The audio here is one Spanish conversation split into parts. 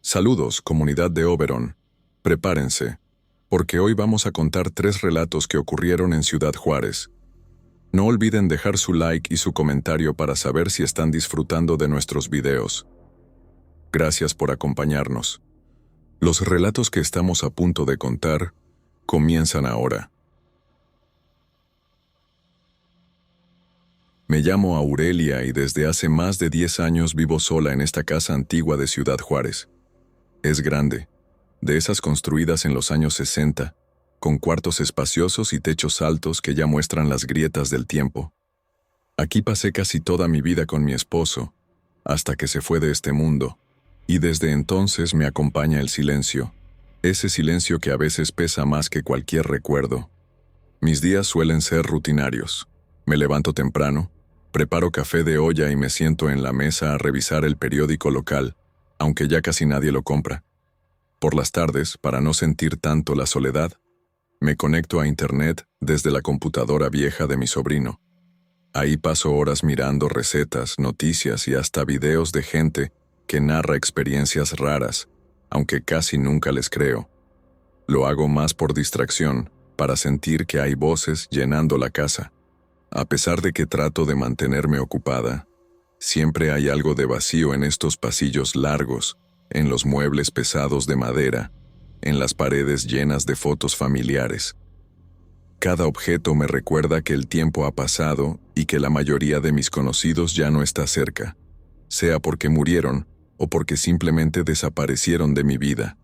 Saludos, comunidad de Oberon. Prepárense, porque hoy vamos a contar 3 relatos que ocurrieron en Ciudad Juárez. No olviden dejar su like y su comentario para saber si están disfrutando de nuestros videos. Gracias por acompañarnos. Los relatos que estamos a punto de contar comienzan ahora. Me llamo Aurelia y desde hace más de 10 años vivo sola en esta casa antigua de Ciudad Juárez. Es grande, de esas construidas en los años 60, con cuartos espaciosos y techos altos que ya muestran las grietas del tiempo. Aquí pasé casi toda mi vida con mi esposo, hasta que se fue de este mundo, y desde entonces me acompaña el silencio, ese silencio que a veces pesa más que cualquier recuerdo. Mis días suelen ser rutinarios. Me levanto temprano, preparo café de olla y me siento en la mesa a revisar el periódico local, aunque ya casi nadie lo compra. Por las tardes, para no sentir tanto la soledad, me conecto a internet desde la computadora vieja de mi sobrino. Ahí paso horas mirando recetas, noticias y hasta videos de gente que narra experiencias raras, aunque casi nunca les creo. Lo hago más por distracción, para sentir que hay voces llenando la casa. A pesar de que trato de mantenerme ocupada, siempre hay algo de vacío en estos pasillos largos, en los muebles pesados de madera, en las paredes llenas de fotos familiares. Cada objeto me recuerda que el tiempo ha pasado y que la mayoría de mis conocidos ya no está cerca, sea porque murieron o porque simplemente desaparecieron de mi vida.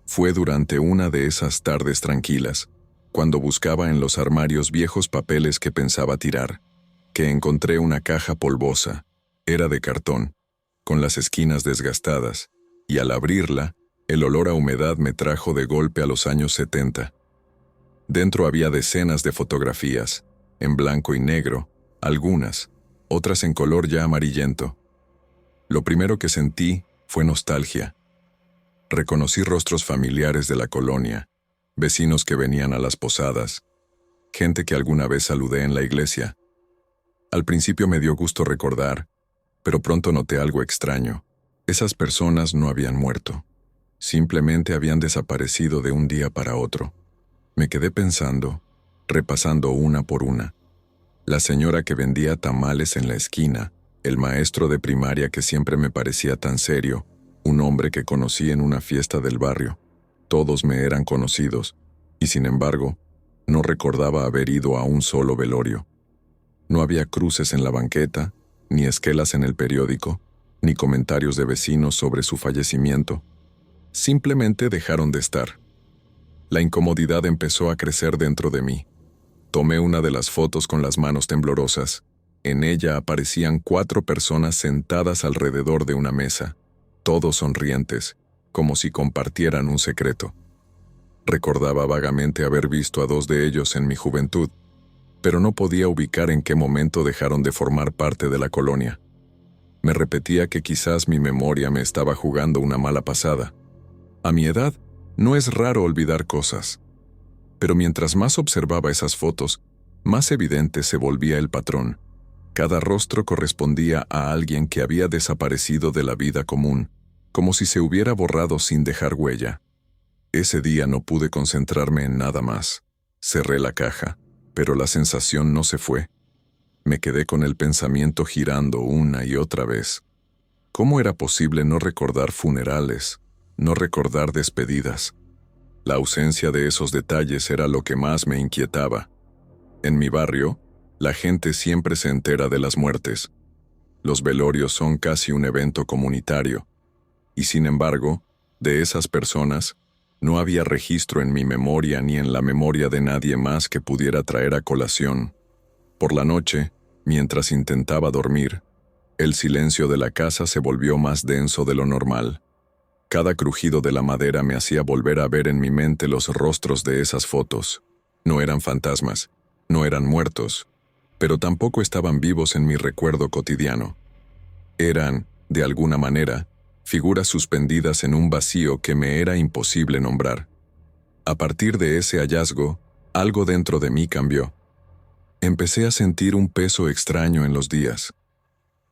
Fue durante una de esas tardes tranquilas, cuando buscaba en los armarios viejos papeles que pensaba tirar, que encontré una caja polvosa. Era de cartón, con las esquinas desgastadas, y al abrirla, el olor a humedad me trajo de golpe a los años 70. Dentro había decenas de fotografías, en blanco y negro, algunas, otras en color ya amarillento. Lo primero que sentí fue nostalgia. Reconocí rostros familiares de la colonia, vecinos que venían a las posadas, gente que alguna vez saludé en la iglesia. Al principio me dio gusto recordar, pero pronto noté algo extraño. Esas personas no habían muerto. Simplemente habían desaparecido de un día para otro. Me quedé pensando, repasando una por una. La señora que vendía tamales en la esquina, el maestro de primaria que siempre me parecía tan serio, un hombre que conocí en una fiesta del barrio. Todos me eran conocidos, y sin embargo, no recordaba haber ido a un solo velorio. No había cruces en la banqueta, ni esquelas en el periódico, ni comentarios de vecinos sobre su fallecimiento. Simplemente dejaron de estar. La incomodidad empezó a crecer dentro de mí. Tomé una de las fotos con las manos temblorosas. En ella aparecían 4 personas sentadas alrededor de una mesa, todos sonrientes, como si compartieran un secreto. Recordaba vagamente haber visto a 2 de ellos en mi juventud, pero no podía ubicar en qué momento dejaron de formar parte de la colonia. Me repetía que quizás mi memoria me estaba jugando una mala pasada. A mi edad, no es raro olvidar cosas. Pero mientras más observaba esas fotos, más evidente se volvía el patrón. Cada rostro correspondía a alguien que había desaparecido de la vida común, como si se hubiera borrado sin dejar huella. Ese día no pude concentrarme en nada más. Cerré la caja, pero la sensación no se fue. Me quedé con el pensamiento girando una y otra vez. ¿Cómo era posible no recordar funerales, no recordar despedidas? La ausencia de esos detalles era lo que más me inquietaba. En mi barrio, la gente siempre se entera de las muertes. Los velorios son casi un evento comunitario. Y sin embargo, de esas personas, no había registro en mi memoria ni en la memoria de nadie más que pudiera traer a colación. Por la noche, mientras intentaba dormir, el silencio de la casa se volvió más denso de lo normal. Cada crujido de la madera me hacía volver a ver en mi mente los rostros de esas fotos. No eran fantasmas, no eran muertos, pero tampoco estaban vivos en mi recuerdo cotidiano. Eran, de alguna manera, figuras suspendidas en un vacío que me era imposible nombrar. A partir de ese hallazgo, algo dentro de mí cambió. Empecé a sentir un peso extraño en los días,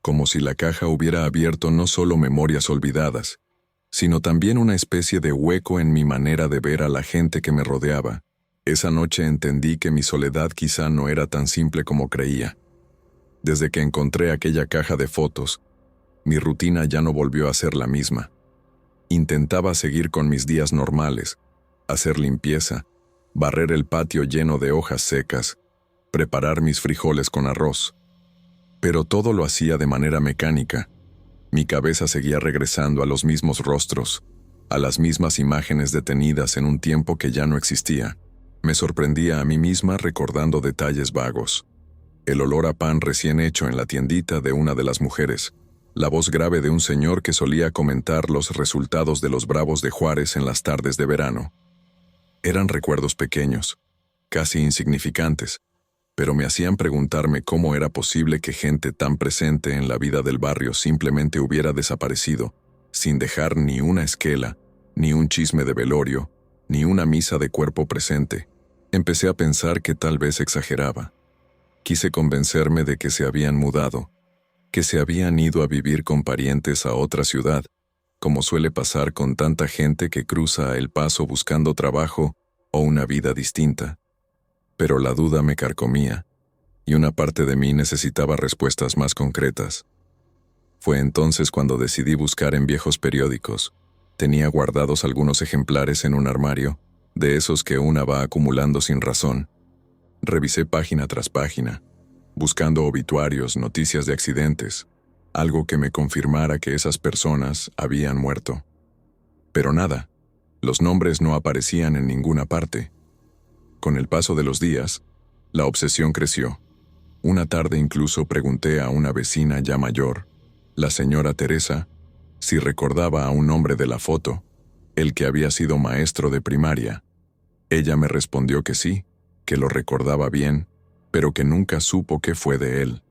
como si la caja hubiera abierto no solo memorias olvidadas, sino también una especie de hueco en mi manera de ver a la gente que me rodeaba. Esa noche entendí que mi soledad quizá no era tan simple como creía. Desde que encontré aquella caja de fotos, mi rutina ya no volvió a ser la misma. Intentaba seguir con mis días normales, hacer limpieza, barrer el patio lleno de hojas secas, preparar mis frijoles con arroz. Pero todo lo hacía de manera mecánica. Mi cabeza seguía regresando a los mismos rostros, a las mismas imágenes detenidas en un tiempo que ya no existía. Me sorprendía a mí misma recordando detalles vagos. El olor a pan recién hecho en la tiendita de una de las mujeres, la voz grave de un señor que solía comentar los resultados de los Bravos de Juárez en las tardes de verano. Eran recuerdos pequeños, casi insignificantes, pero me hacían preguntarme cómo era posible que gente tan presente en la vida del barrio simplemente hubiera desaparecido, sin dejar ni una esquela, ni un chisme de velorio, ni una misa de cuerpo presente. Empecé a pensar que tal vez exageraba. Quise convencerme de que se habían mudado, que se habían ido a vivir con parientes a otra ciudad, como suele pasar con tanta gente que cruza El Paso buscando trabajo o una vida distinta. Pero la duda me carcomía, y una parte de mí necesitaba respuestas más concretas. Fue entonces cuando decidí buscar en viejos periódicos. Tenía guardados algunos ejemplares en un armario, de esos que una va acumulando sin razón. Revisé página tras página, buscando obituarios, noticias de accidentes, algo que me confirmara que esas personas habían muerto. Pero nada, los nombres no aparecían en ninguna parte. Con el paso de los días, la obsesión creció. Una tarde incluso pregunté a una vecina ya mayor, la señora Teresa, si recordaba a un hombre de la foto, el que había sido maestro de primaria. Ella me respondió que sí, que lo recordaba bien, pero que nunca supo qué fue de él.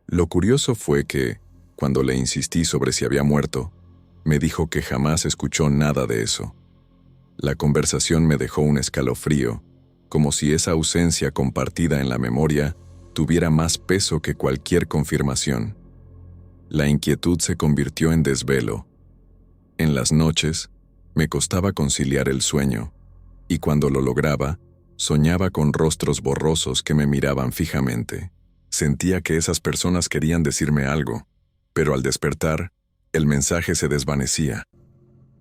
Lo curioso fue que, cuando le insistí sobre si había muerto, me dijo que jamás escuchó nada de eso. La conversación me dejó un escalofrío, como si esa ausencia compartida en la memoria tuviera más peso que cualquier confirmación. La inquietud se convirtió en desvelo. En las noches, me costaba conciliar el sueño, y cuando lo lograba, soñaba con rostros borrosos que me miraban fijamente. Sentía que esas personas querían decirme algo, pero al despertar, el mensaje se desvanecía.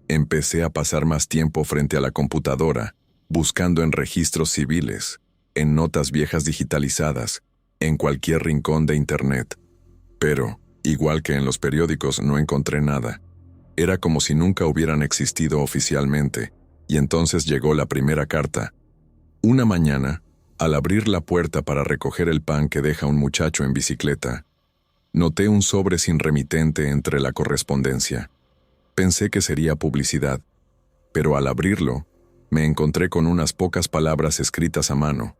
Empecé a pasar más tiempo frente a la computadora, buscando en registros civiles, en notas viejas digitalizadas, en cualquier rincón de Internet. Pero, igual que en los periódicos, no encontré nada. Era como si nunca hubieran existido oficialmente, y entonces llegó la primera carta. Una mañana, al abrir la puerta para recoger el pan que deja un muchacho en bicicleta, noté un sobre sin remitente entre la correspondencia. Pensé que sería publicidad, pero al abrirlo, me encontré con unas pocas palabras escritas a mano,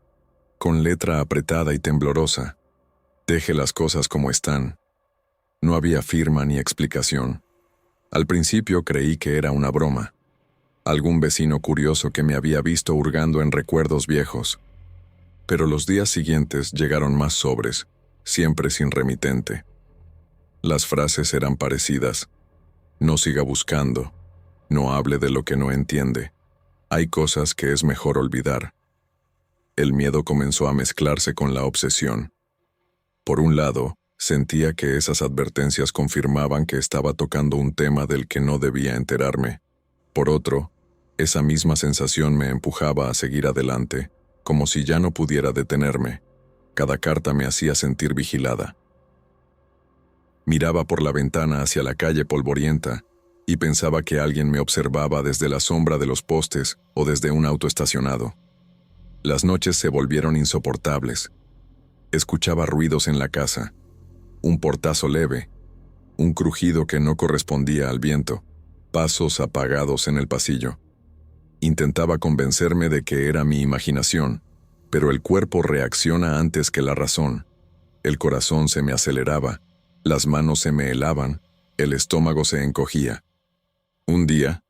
con letra apretada y temblorosa. Deje las cosas como están. No había firma ni explicación. Al principio creí que era una broma. Algún vecino curioso que me había visto hurgando en recuerdos viejos. Pero los días siguientes llegaron más sobres, siempre sin remitente. Las frases eran parecidas. No siga buscando. No hable de lo que no entiende. Hay cosas que es mejor olvidar. El miedo comenzó a mezclarse con la obsesión. Por un lado, sentía que esas advertencias confirmaban que estaba tocando un tema del que no debía enterarme. Por otro, esa misma sensación me empujaba a seguir adelante, como si ya no pudiera detenerme. Cada carta me hacía sentir vigilada. Miraba por la ventana hacia la calle polvorienta y pensaba que alguien me observaba desde la sombra de los postes o desde un auto estacionado. Las noches se volvieron insoportables. Escuchaba ruidos en la casa, un portazo leve, un crujido que no correspondía al viento, pasos apagados en el pasillo. Intentaba convencerme de que era mi imaginación, pero el cuerpo reacciona antes que la razón. El corazón se me aceleraba, las manos se me helaban, el estómago se encogía. Un día,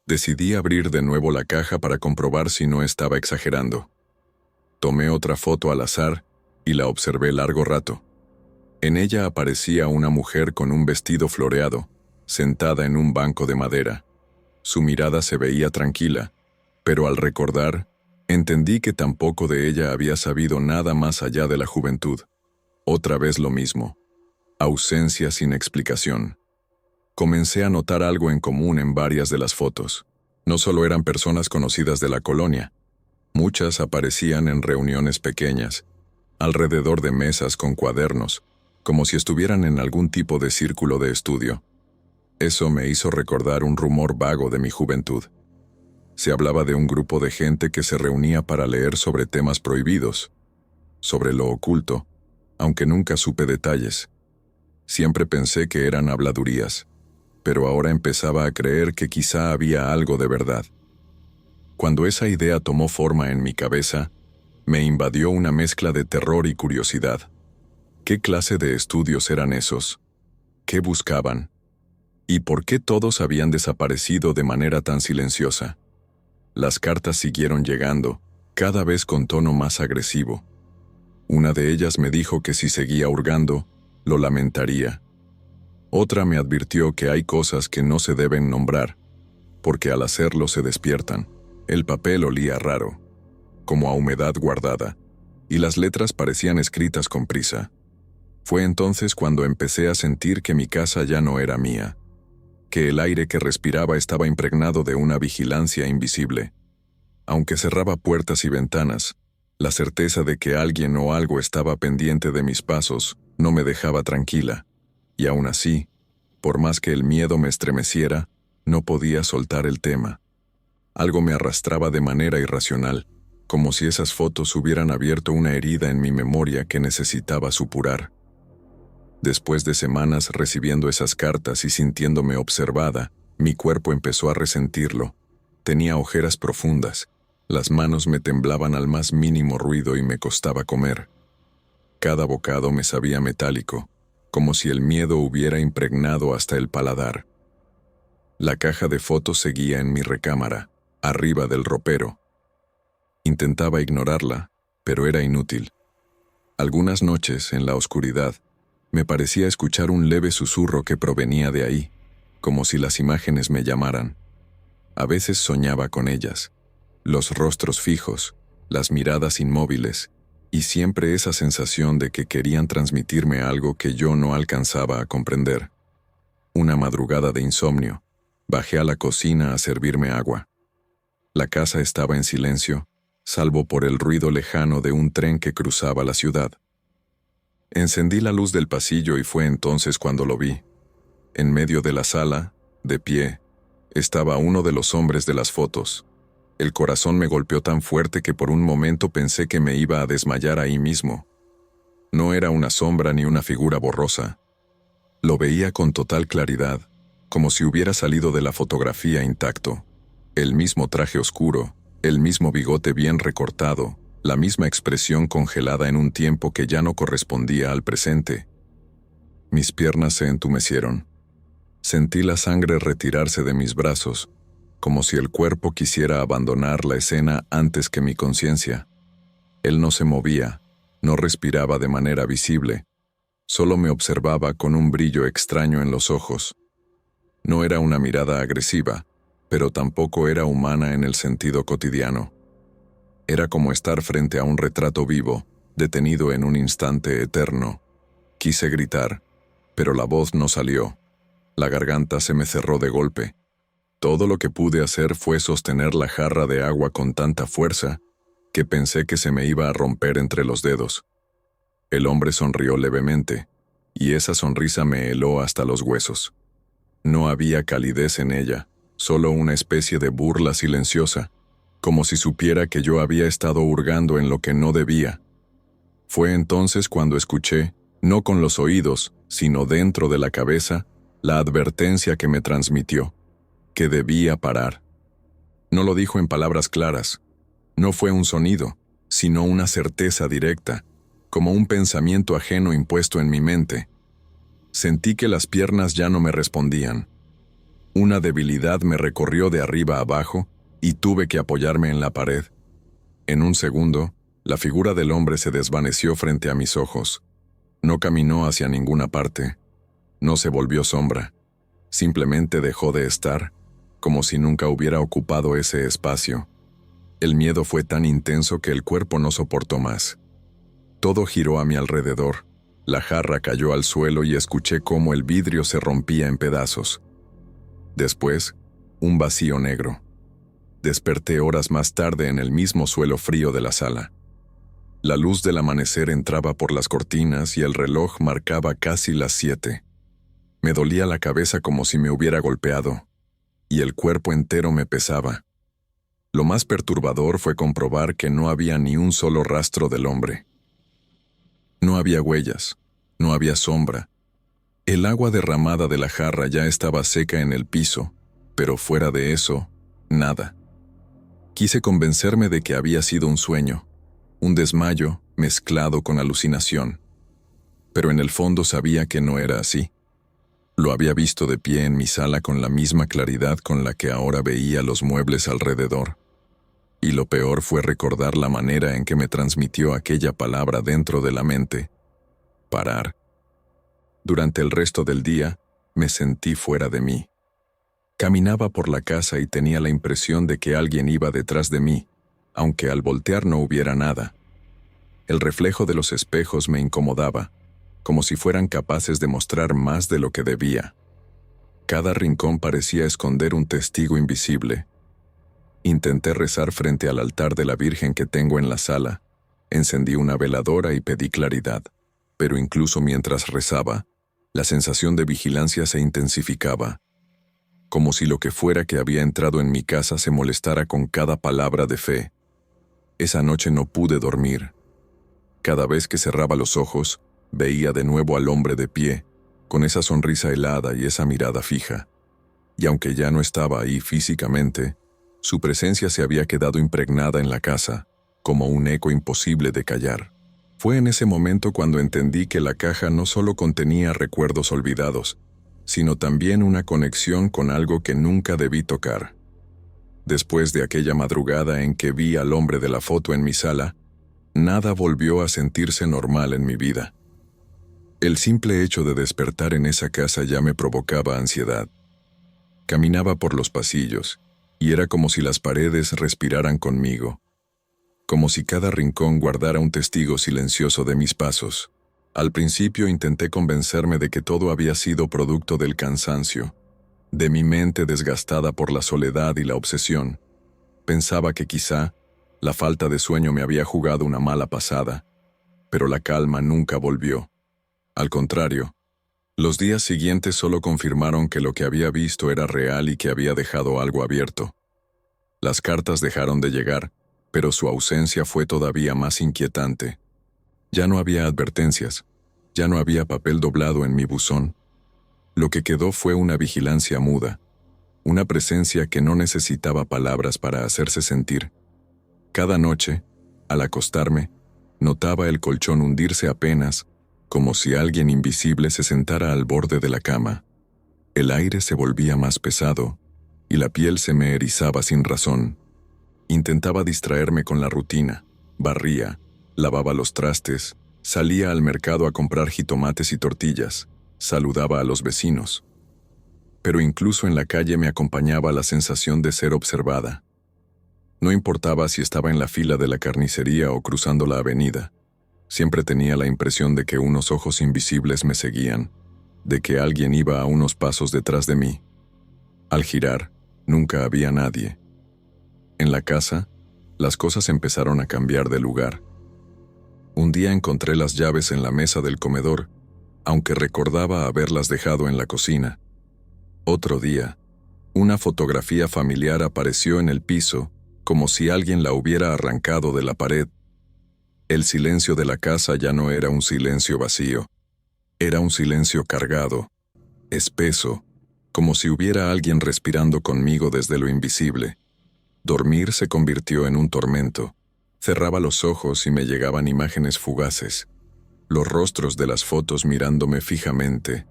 decidí abrir de nuevo la caja para comprobar si no estaba exagerando. Tomé otra foto al azar y la observé largo rato. En ella aparecía una mujer con un vestido floreado, sentada en un banco de madera. Su mirada se veía tranquila, pero al recordar, entendí que tampoco de ella había sabido nada más allá de la juventud. Otra vez lo mismo. Ausencia sin explicación. Comencé a notar algo en común en varias de las fotos. No solo eran personas conocidas de la colonia. Muchas aparecían en reuniones pequeñas, alrededor de mesas con cuadernos, como si estuvieran en algún tipo de círculo de estudio. Eso me hizo recordar un rumor vago de mi juventud. Se hablaba de un grupo de gente que se reunía para leer sobre temas prohibidos, sobre lo oculto, aunque nunca supe detalles. Siempre pensé que eran habladurías, pero ahora empezaba a creer que quizá había algo de verdad. Cuando esa idea tomó forma en mi cabeza, me invadió una mezcla de terror y curiosidad. ¿Qué clase de estudios eran esos? ¿Qué buscaban? ¿Y por qué todos habían desaparecido de manera tan silenciosa? Las cartas siguieron llegando, cada vez con tono más agresivo. Una de ellas me dijo que si seguía hurgando, lo lamentaría. Otra me advirtió que hay cosas que no se deben nombrar, porque al hacerlo se despiertan. El papel olía raro, como a humedad guardada, y las letras parecían escritas con prisa. Fue entonces cuando empecé a sentir que mi casa ya no era mía, que el aire que respiraba estaba impregnado de una vigilancia invisible. Aunque cerraba puertas y ventanas, la certeza de que alguien o algo estaba pendiente de mis pasos no me dejaba tranquila, y aún así, por más que el miedo me estremeciera, no podía soltar el tema. Algo me arrastraba de manera irracional, como si esas fotos hubieran abierto una herida en mi memoria que necesitaba supurar. Después de semanas recibiendo esas cartas y sintiéndome observada, mi cuerpo empezó a resentirlo. Tenía ojeras profundas, las manos me temblaban al más mínimo ruido y me costaba comer. Cada bocado me sabía metálico, como si el miedo hubiera impregnado hasta el paladar. La caja de fotos seguía en mi recámara, arriba del ropero. Intentaba ignorarla, pero era inútil. Algunas noches, en la oscuridad, me parecía escuchar un leve susurro que provenía de ahí, como si las imágenes me llamaran. A veces soñaba con ellas, los rostros fijos, las miradas inmóviles, y siempre esa sensación de que querían transmitirme algo que yo no alcanzaba a comprender. Una madrugada de insomnio, bajé a la cocina a servirme agua. La casa estaba en silencio, salvo por el ruido lejano de un tren que cruzaba la ciudad. Encendí la luz del pasillo y fue entonces cuando lo vi. En medio de la sala, de pie, estaba uno de los hombres de las fotos. El corazón me golpeó tan fuerte que por un momento pensé que me iba a desmayar ahí mismo. No era una sombra ni una figura borrosa. Lo veía con total claridad, como si hubiera salido de la fotografía intacto. El mismo traje oscuro, el mismo bigote bien recortado, la misma expresión congelada en un tiempo que ya no correspondía al presente. Mis piernas se entumecieron. Sentí la sangre retirarse de mis brazos, como si el cuerpo quisiera abandonar la escena antes que mi conciencia. Él no se movía, no respiraba de manera visible, solo me observaba con un brillo extraño en los ojos. No era una mirada agresiva, pero tampoco era humana en el sentido cotidiano. Era como estar frente a un retrato vivo, detenido en un instante eterno. Quise gritar, pero la voz no salió. La garganta se me cerró de golpe. Todo lo que pude hacer fue sostener la jarra de agua con tanta fuerza que pensé que se me iba a romper entre los dedos. El hombre sonrió levemente, y esa sonrisa me heló hasta los huesos. No había calidez en ella, solo una especie de burla silenciosa, como si supiera que yo había estado hurgando en lo que no debía. Fue entonces cuando escuché, no con los oídos, sino dentro de la cabeza, la advertencia que me transmitió, que debía parar. No lo dijo en palabras claras, no fue un sonido, sino una certeza directa, como un pensamiento ajeno impuesto en mi mente. Sentí que las piernas ya no me respondían. Una debilidad me recorrió de arriba a abajo y tuve que apoyarme en la pared. En un segundo, la figura del hombre se desvaneció frente a mis ojos. No caminó hacia ninguna parte. No se volvió sombra. Simplemente dejó de estar, como si nunca hubiera ocupado ese espacio. El miedo fue tan intenso que el cuerpo no soportó más. Todo giró a mi alrededor. La jarra cayó al suelo y escuché cómo el vidrio se rompía en pedazos. Después, un vacío negro. Desperté horas más tarde en el mismo suelo frío de la sala. La luz del amanecer entraba por las cortinas y el reloj marcaba casi las 7. Me dolía la cabeza como si me hubiera golpeado, y el cuerpo entero me pesaba. Lo más perturbador fue comprobar que no había ni un solo rastro del hombre. No había huellas, no había sombra. El agua derramada de la jarra ya estaba seca en el piso, pero fuera de eso, nada. Quise convencerme de que había sido un sueño, un desmayo mezclado con alucinación. Pero en el fondo sabía que no era así. Lo había visto de pie en mi sala con la misma claridad con la que ahora veía los muebles alrededor. Y lo peor fue recordar la manera en que me transmitió aquella palabra dentro de la mente: parar. Durante el resto del día, me sentí fuera de mí. Caminaba por la casa y tenía la impresión de que alguien iba detrás de mí, aunque al voltear no hubiera nada. El reflejo de los espejos me incomodaba, como si fueran capaces de mostrar más de lo que debía. Cada rincón parecía esconder un testigo invisible. Intenté rezar frente al altar de la Virgen que tengo en la sala. Encendí una veladora y pedí claridad, pero incluso mientras rezaba, la sensación de vigilancia se intensificaba, como si lo que fuera que había entrado en mi casa se molestara con cada palabra de fe. Esa noche no pude dormir. Cada vez que cerraba los ojos, veía de nuevo al hombre de pie, con esa sonrisa helada y esa mirada fija. Y aunque ya no estaba ahí físicamente, su presencia se había quedado impregnada en la casa, como un eco imposible de callar. Fue en ese momento cuando entendí que la caja no solo contenía recuerdos olvidados, sino también una conexión con algo que nunca debí tocar. Después de aquella madrugada en que vi al hombre de la foto en mi sala, nada volvió a sentirse normal en mi vida. El simple hecho de despertar en esa casa ya me provocaba ansiedad. Caminaba por los pasillos, y era como si las paredes respiraran conmigo, como si cada rincón guardara un testigo silencioso de mis pasos. Al principio intenté convencerme de que todo había sido producto del cansancio, de mi mente desgastada por la soledad y la obsesión. Pensaba que quizá la falta de sueño me había jugado una mala pasada, pero la calma nunca volvió. Al contrario, los días siguientes solo confirmaron que lo que había visto era real y que había dejado algo abierto. Las cartas dejaron de llegar, pero su ausencia fue todavía más inquietante. Ya no había advertencias, ya no había papel doblado en mi buzón. Lo que quedó fue una vigilancia muda, una presencia que no necesitaba palabras para hacerse sentir. Cada noche, al acostarme, notaba el colchón hundirse apenas, como si alguien invisible se sentara al borde de la cama. El aire se volvía más pesado, y la piel se me erizaba sin razón. Intentaba distraerme con la rutina, barría, lavaba los trastes, salía al mercado a comprar jitomates y tortillas, saludaba a los vecinos. Pero incluso en la calle me acompañaba la sensación de ser observada. No importaba si estaba en la fila de la carnicería o cruzando la avenida. Siempre tenía la impresión de que unos ojos invisibles me seguían, de que alguien iba a unos pasos detrás de mí. Al girar, nunca había nadie. En la casa, las cosas empezaron a cambiar de lugar. Un día encontré las llaves en la mesa del comedor, aunque recordaba haberlas dejado en la cocina. Otro día, una fotografía familiar apareció en el piso, como si alguien la hubiera arrancado de la pared. El silencio de la casa ya no era un silencio vacío, era un silencio cargado, espeso, como si hubiera alguien respirando conmigo desde lo invisible. Dormir se convirtió en un tormento. Cerraba los ojos y me llegaban imágenes fugaces, los rostros de las fotos mirándome fijamente,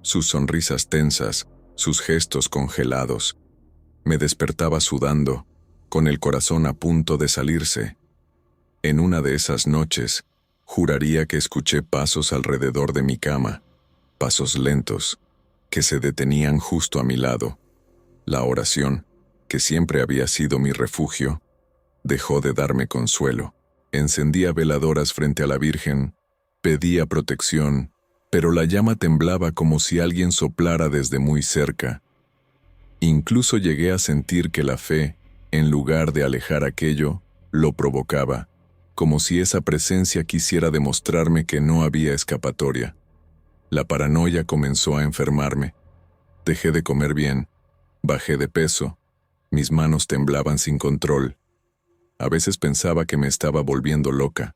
sus sonrisas tensas, sus gestos congelados. Me despertaba sudando, con el corazón a punto de salirse. En una de esas noches, juraría que escuché pasos alrededor de mi cama, pasos lentos, que se detenían justo a mi lado. La oración, que siempre había sido mi refugio, dejó de darme consuelo. Encendía veladoras frente a la Virgen, pedía protección, pero la llama temblaba como si alguien soplara desde muy cerca. Incluso llegué a sentir que la fe, en lugar de alejar aquello, lo provocaba, como si esa presencia quisiera demostrarme que no había escapatoria. La paranoia comenzó a enfermarme. Dejé de comer bien, bajé de peso, mis manos temblaban sin control. A veces pensaba que me estaba volviendo loca.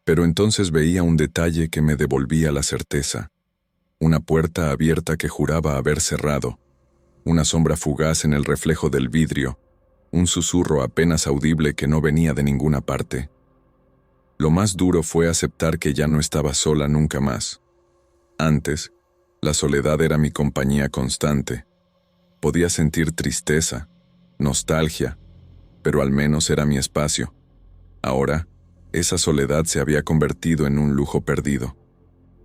Pero entonces veía un detalle que me devolvía la certeza. Una puerta abierta que juraba haber cerrado, una sombra fugaz en el reflejo del vidrio, un susurro apenas audible que no venía de ninguna parte. Lo más duro fue aceptar que ya no estaba sola nunca más. Antes, la soledad era mi compañía constante. Podía sentir tristeza, nostalgia, pero al menos era mi espacio. Ahora, esa soledad se había convertido en un lujo perdido.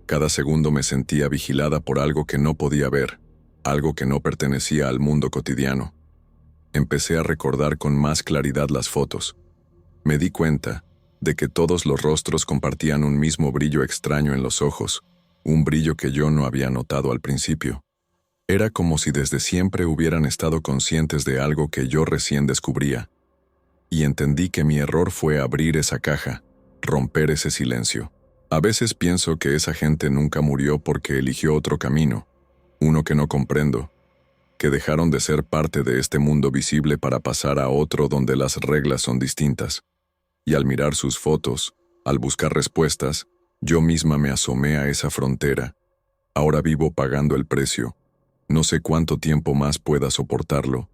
Cada segundo me sentía vigilada por algo que no podía ver, algo que no pertenecía al mundo cotidiano. Empecé a recordar con más claridad las fotos. Me di cuenta de que todos los rostros compartían un mismo brillo extraño en los ojos, un brillo que yo no había notado al principio. Era como si desde siempre hubieran estado conscientes de algo que yo recién descubría. Y entendí que mi error fue abrir esa caja, romper ese silencio. A veces pienso que esa gente nunca murió porque eligió otro camino, uno que no comprendo, que dejaron de ser parte de este mundo visible para pasar a otro donde las reglas son distintas. Y al mirar sus fotos, al buscar respuestas, yo misma me asomé a esa frontera. Ahora vivo pagando el precio. No sé cuánto tiempo más pueda soportarlo.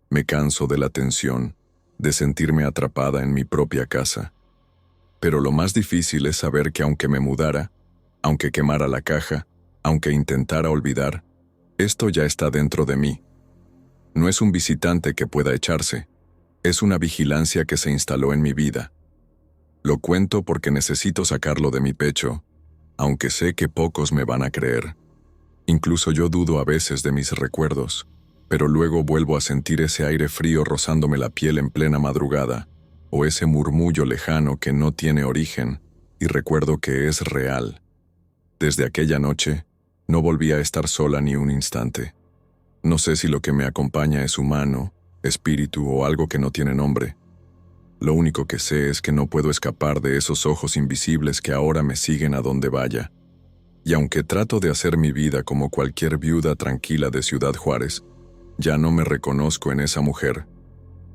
Me canso de la tensión, de sentirme atrapada en mi propia casa. Pero lo más difícil es saber que aunque me mudara, aunque quemara la caja, aunque intentara olvidar, esto ya está dentro de mí. No es un visitante que pueda echarse, es una vigilancia que se instaló en mi vida. Lo cuento porque necesito sacarlo de mi pecho, aunque sé que pocos me van a creer. Incluso yo dudo a veces de mis recuerdos, pero luego vuelvo a sentir ese aire frío rozándome la piel en plena madrugada, o ese murmullo lejano que no tiene origen, y recuerdo que es real. Desde aquella noche, no volví a estar sola ni un instante. No sé si lo que me acompaña es humano, espíritu o algo que no tiene nombre. Lo único que sé es que no puedo escapar de esos ojos invisibles que ahora me siguen a donde vaya. Y aunque trato de hacer mi vida como cualquier viuda tranquila de Ciudad Juárez, ya no me reconozco en esa mujer.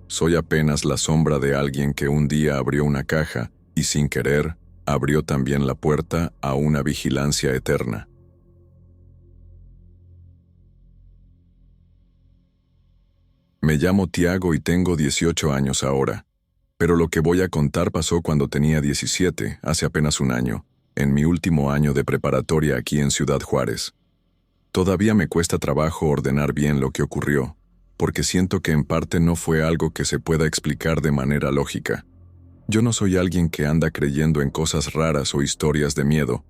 Soy apenas la sombra de alguien que un día abrió una caja y sin querer abrió también la puerta a una vigilancia eterna. Me llamo Tiago y tengo 18 años ahora, pero lo que voy a contar pasó cuando tenía 17, hace apenas un año, en mi último año de preparatoria aquí en Ciudad Juárez. Todavía me cuesta trabajo ordenar bien lo que ocurrió, porque siento que en parte no fue algo que se pueda explicar de manera lógica. Yo no soy alguien que anda creyendo en cosas raras o historias de miedo.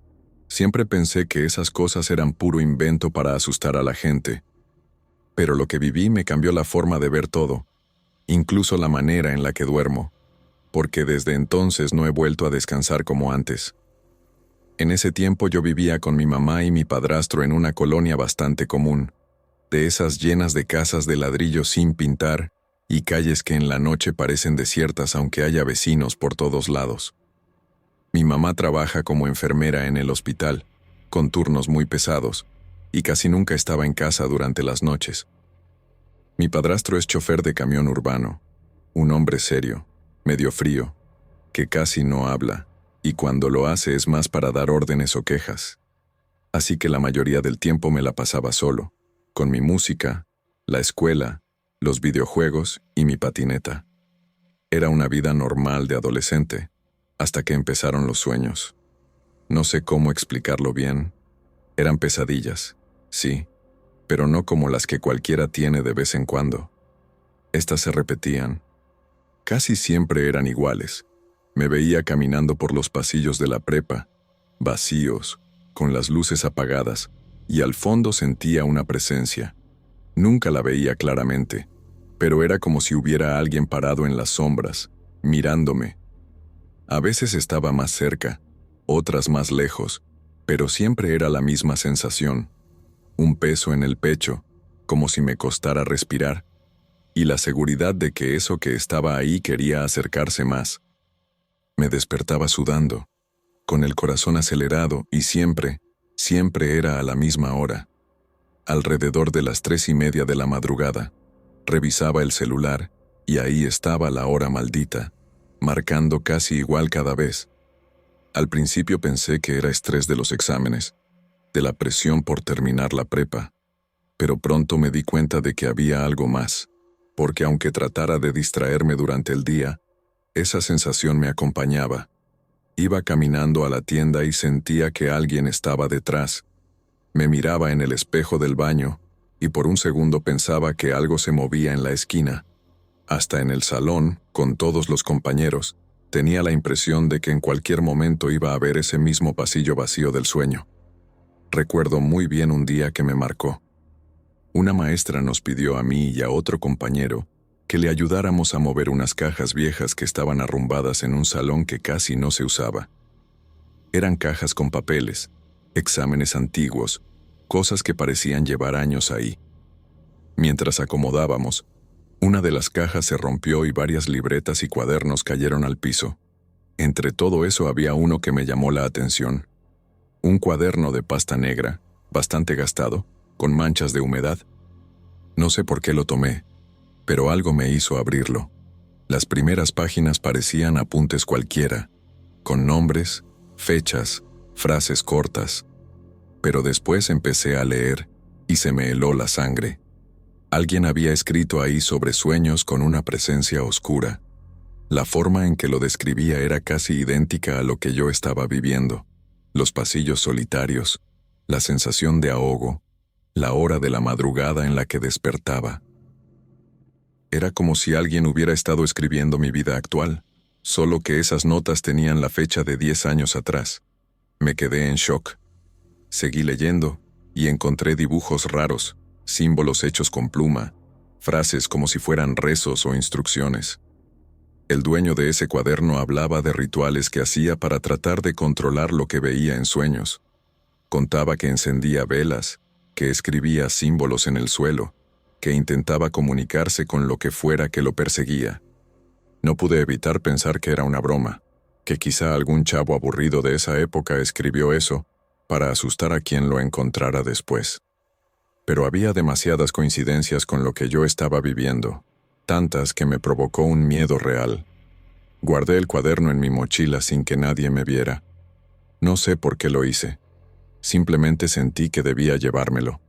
Siempre pensé que esas cosas eran puro invento para asustar a la gente. Pero lo que viví me cambió la forma de ver todo, incluso la manera en la que duermo, porque desde entonces no he vuelto a descansar como antes. En ese tiempo yo vivía con mi mamá y mi padrastro en una colonia bastante común, de esas llenas de casas de ladrillo sin pintar y calles que en la noche parecen desiertas aunque haya vecinos por todos lados. Mi mamá trabaja como enfermera en el hospital, con turnos muy pesados, y casi nunca estaba en casa durante las noches. Mi padrastro es chofer de camión urbano, un hombre serio, medio frío, que casi no habla, y cuando lo hace es más para dar órdenes o quejas. Así que la mayoría del tiempo me la pasaba solo, con mi música, la escuela, los videojuegos y mi patineta. Era una vida normal de adolescente, hasta que empezaron los sueños. No sé cómo explicarlo bien. Eran pesadillas, sí, pero no como las que cualquiera tiene de vez en cuando. Estas se repetían. Casi siempre eran iguales. Me veía caminando por los pasillos de la prepa, vacíos, con las luces apagadas, y al fondo sentía una presencia. Nunca la veía claramente, pero era como si hubiera alguien parado en las sombras, mirándome. A veces estaba más cerca, otras más lejos, pero siempre era la misma sensación, un peso en el pecho, como si me costara respirar, y la seguridad de que eso que estaba ahí quería acercarse más. Me despertaba sudando, con el corazón acelerado y siempre era a la misma hora. Alrededor de las 3:30 de la madrugada, revisaba el celular y ahí estaba la hora maldita, marcando casi igual cada vez. Al principio pensé que era estrés de los exámenes, de la presión por terminar la prepa, pero pronto me di cuenta de que había algo más, porque aunque tratara de distraerme durante el día, esa sensación me acompañaba. Iba caminando a la tienda y sentía que alguien estaba detrás. Me miraba en el espejo del baño, y por un segundo pensaba que algo se movía en la esquina. Hasta en el salón, con todos los compañeros, tenía la impresión de que en cualquier momento iba a ver ese mismo pasillo vacío del sueño. Recuerdo muy bien un día que me marcó. Una maestra nos pidió a mí y a otro compañero que le ayudáramos a mover unas cajas viejas que estaban arrumbadas en un salón que casi no se usaba. Eran cajas con papeles, exámenes antiguos, cosas que parecían llevar años ahí. Mientras acomodábamos, una de las cajas se rompió y varias libretas y cuadernos cayeron al piso. Entre todo eso había uno que me llamó la atención. Un cuaderno de pasta negra, bastante gastado, con manchas de humedad. No sé por qué lo tomé, pero algo me hizo abrirlo. Las primeras páginas parecían apuntes cualquiera, con nombres, fechas, frases cortas. Pero después empecé a leer y se me heló la sangre. Alguien había escrito ahí sobre sueños con una presencia oscura. La forma en que lo describía era casi idéntica a lo que yo estaba viviendo. Los pasillos solitarios, la sensación de ahogo, la hora de la madrugada en la que despertaba. Era como si alguien hubiera estado escribiendo mi vida actual, solo que esas notas tenían la fecha de 10 años atrás. Me quedé en shock. Seguí leyendo y encontré dibujos raros, símbolos hechos con pluma, frases como si fueran rezos o instrucciones. El dueño de ese cuaderno hablaba de rituales que hacía para tratar de controlar lo que veía en sueños. Contaba que encendía velas, que escribía símbolos en el suelo, que intentaba comunicarse con lo que fuera que lo perseguía. No pude evitar pensar que era una broma, que quizá algún chavo aburrido de esa época escribió eso para asustar a quien lo encontrara después. Pero había demasiadas coincidencias con lo que yo estaba viviendo, tantas que me provocó un miedo real. Guardé el cuaderno en mi mochila sin que nadie me viera. No sé por qué lo hice. Simplemente sentí que debía llevármelo.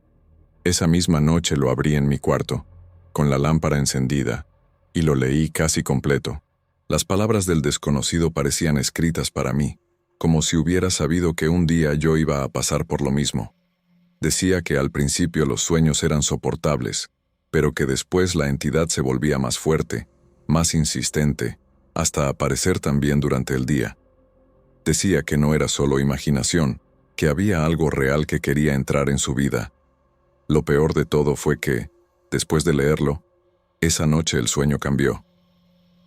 Esa misma noche lo abrí en mi cuarto, con la lámpara encendida, y lo leí casi completo. Las palabras del desconocido parecían escritas para mí, como si hubiera sabido que un día yo iba a pasar por lo mismo. Decía que al principio los sueños eran soportables, pero que después la entidad se volvía más fuerte, más insistente, hasta aparecer también durante el día. Decía que no era solo imaginación, que había algo real que quería entrar en su vida. Lo peor de todo fue que, después de leerlo, esa noche el sueño cambió.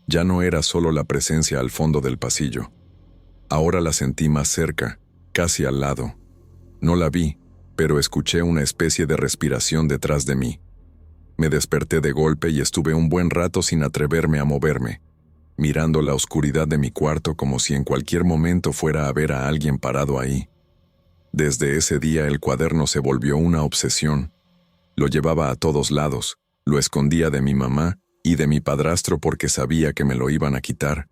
Ya no era solo la presencia al fondo del pasillo. Ahora la sentí más cerca, casi al lado. No la vi, pero escuché una especie de respiración detrás de mí. Me desperté de golpe y estuve un buen rato sin atreverme a moverme, mirando la oscuridad de mi cuarto como si en cualquier momento fuera a ver a alguien parado ahí. Desde ese día el cuaderno se volvió una obsesión. Lo llevaba a todos lados, lo escondía de mi mamá y de mi padrastro porque sabía que me lo iban a quitar.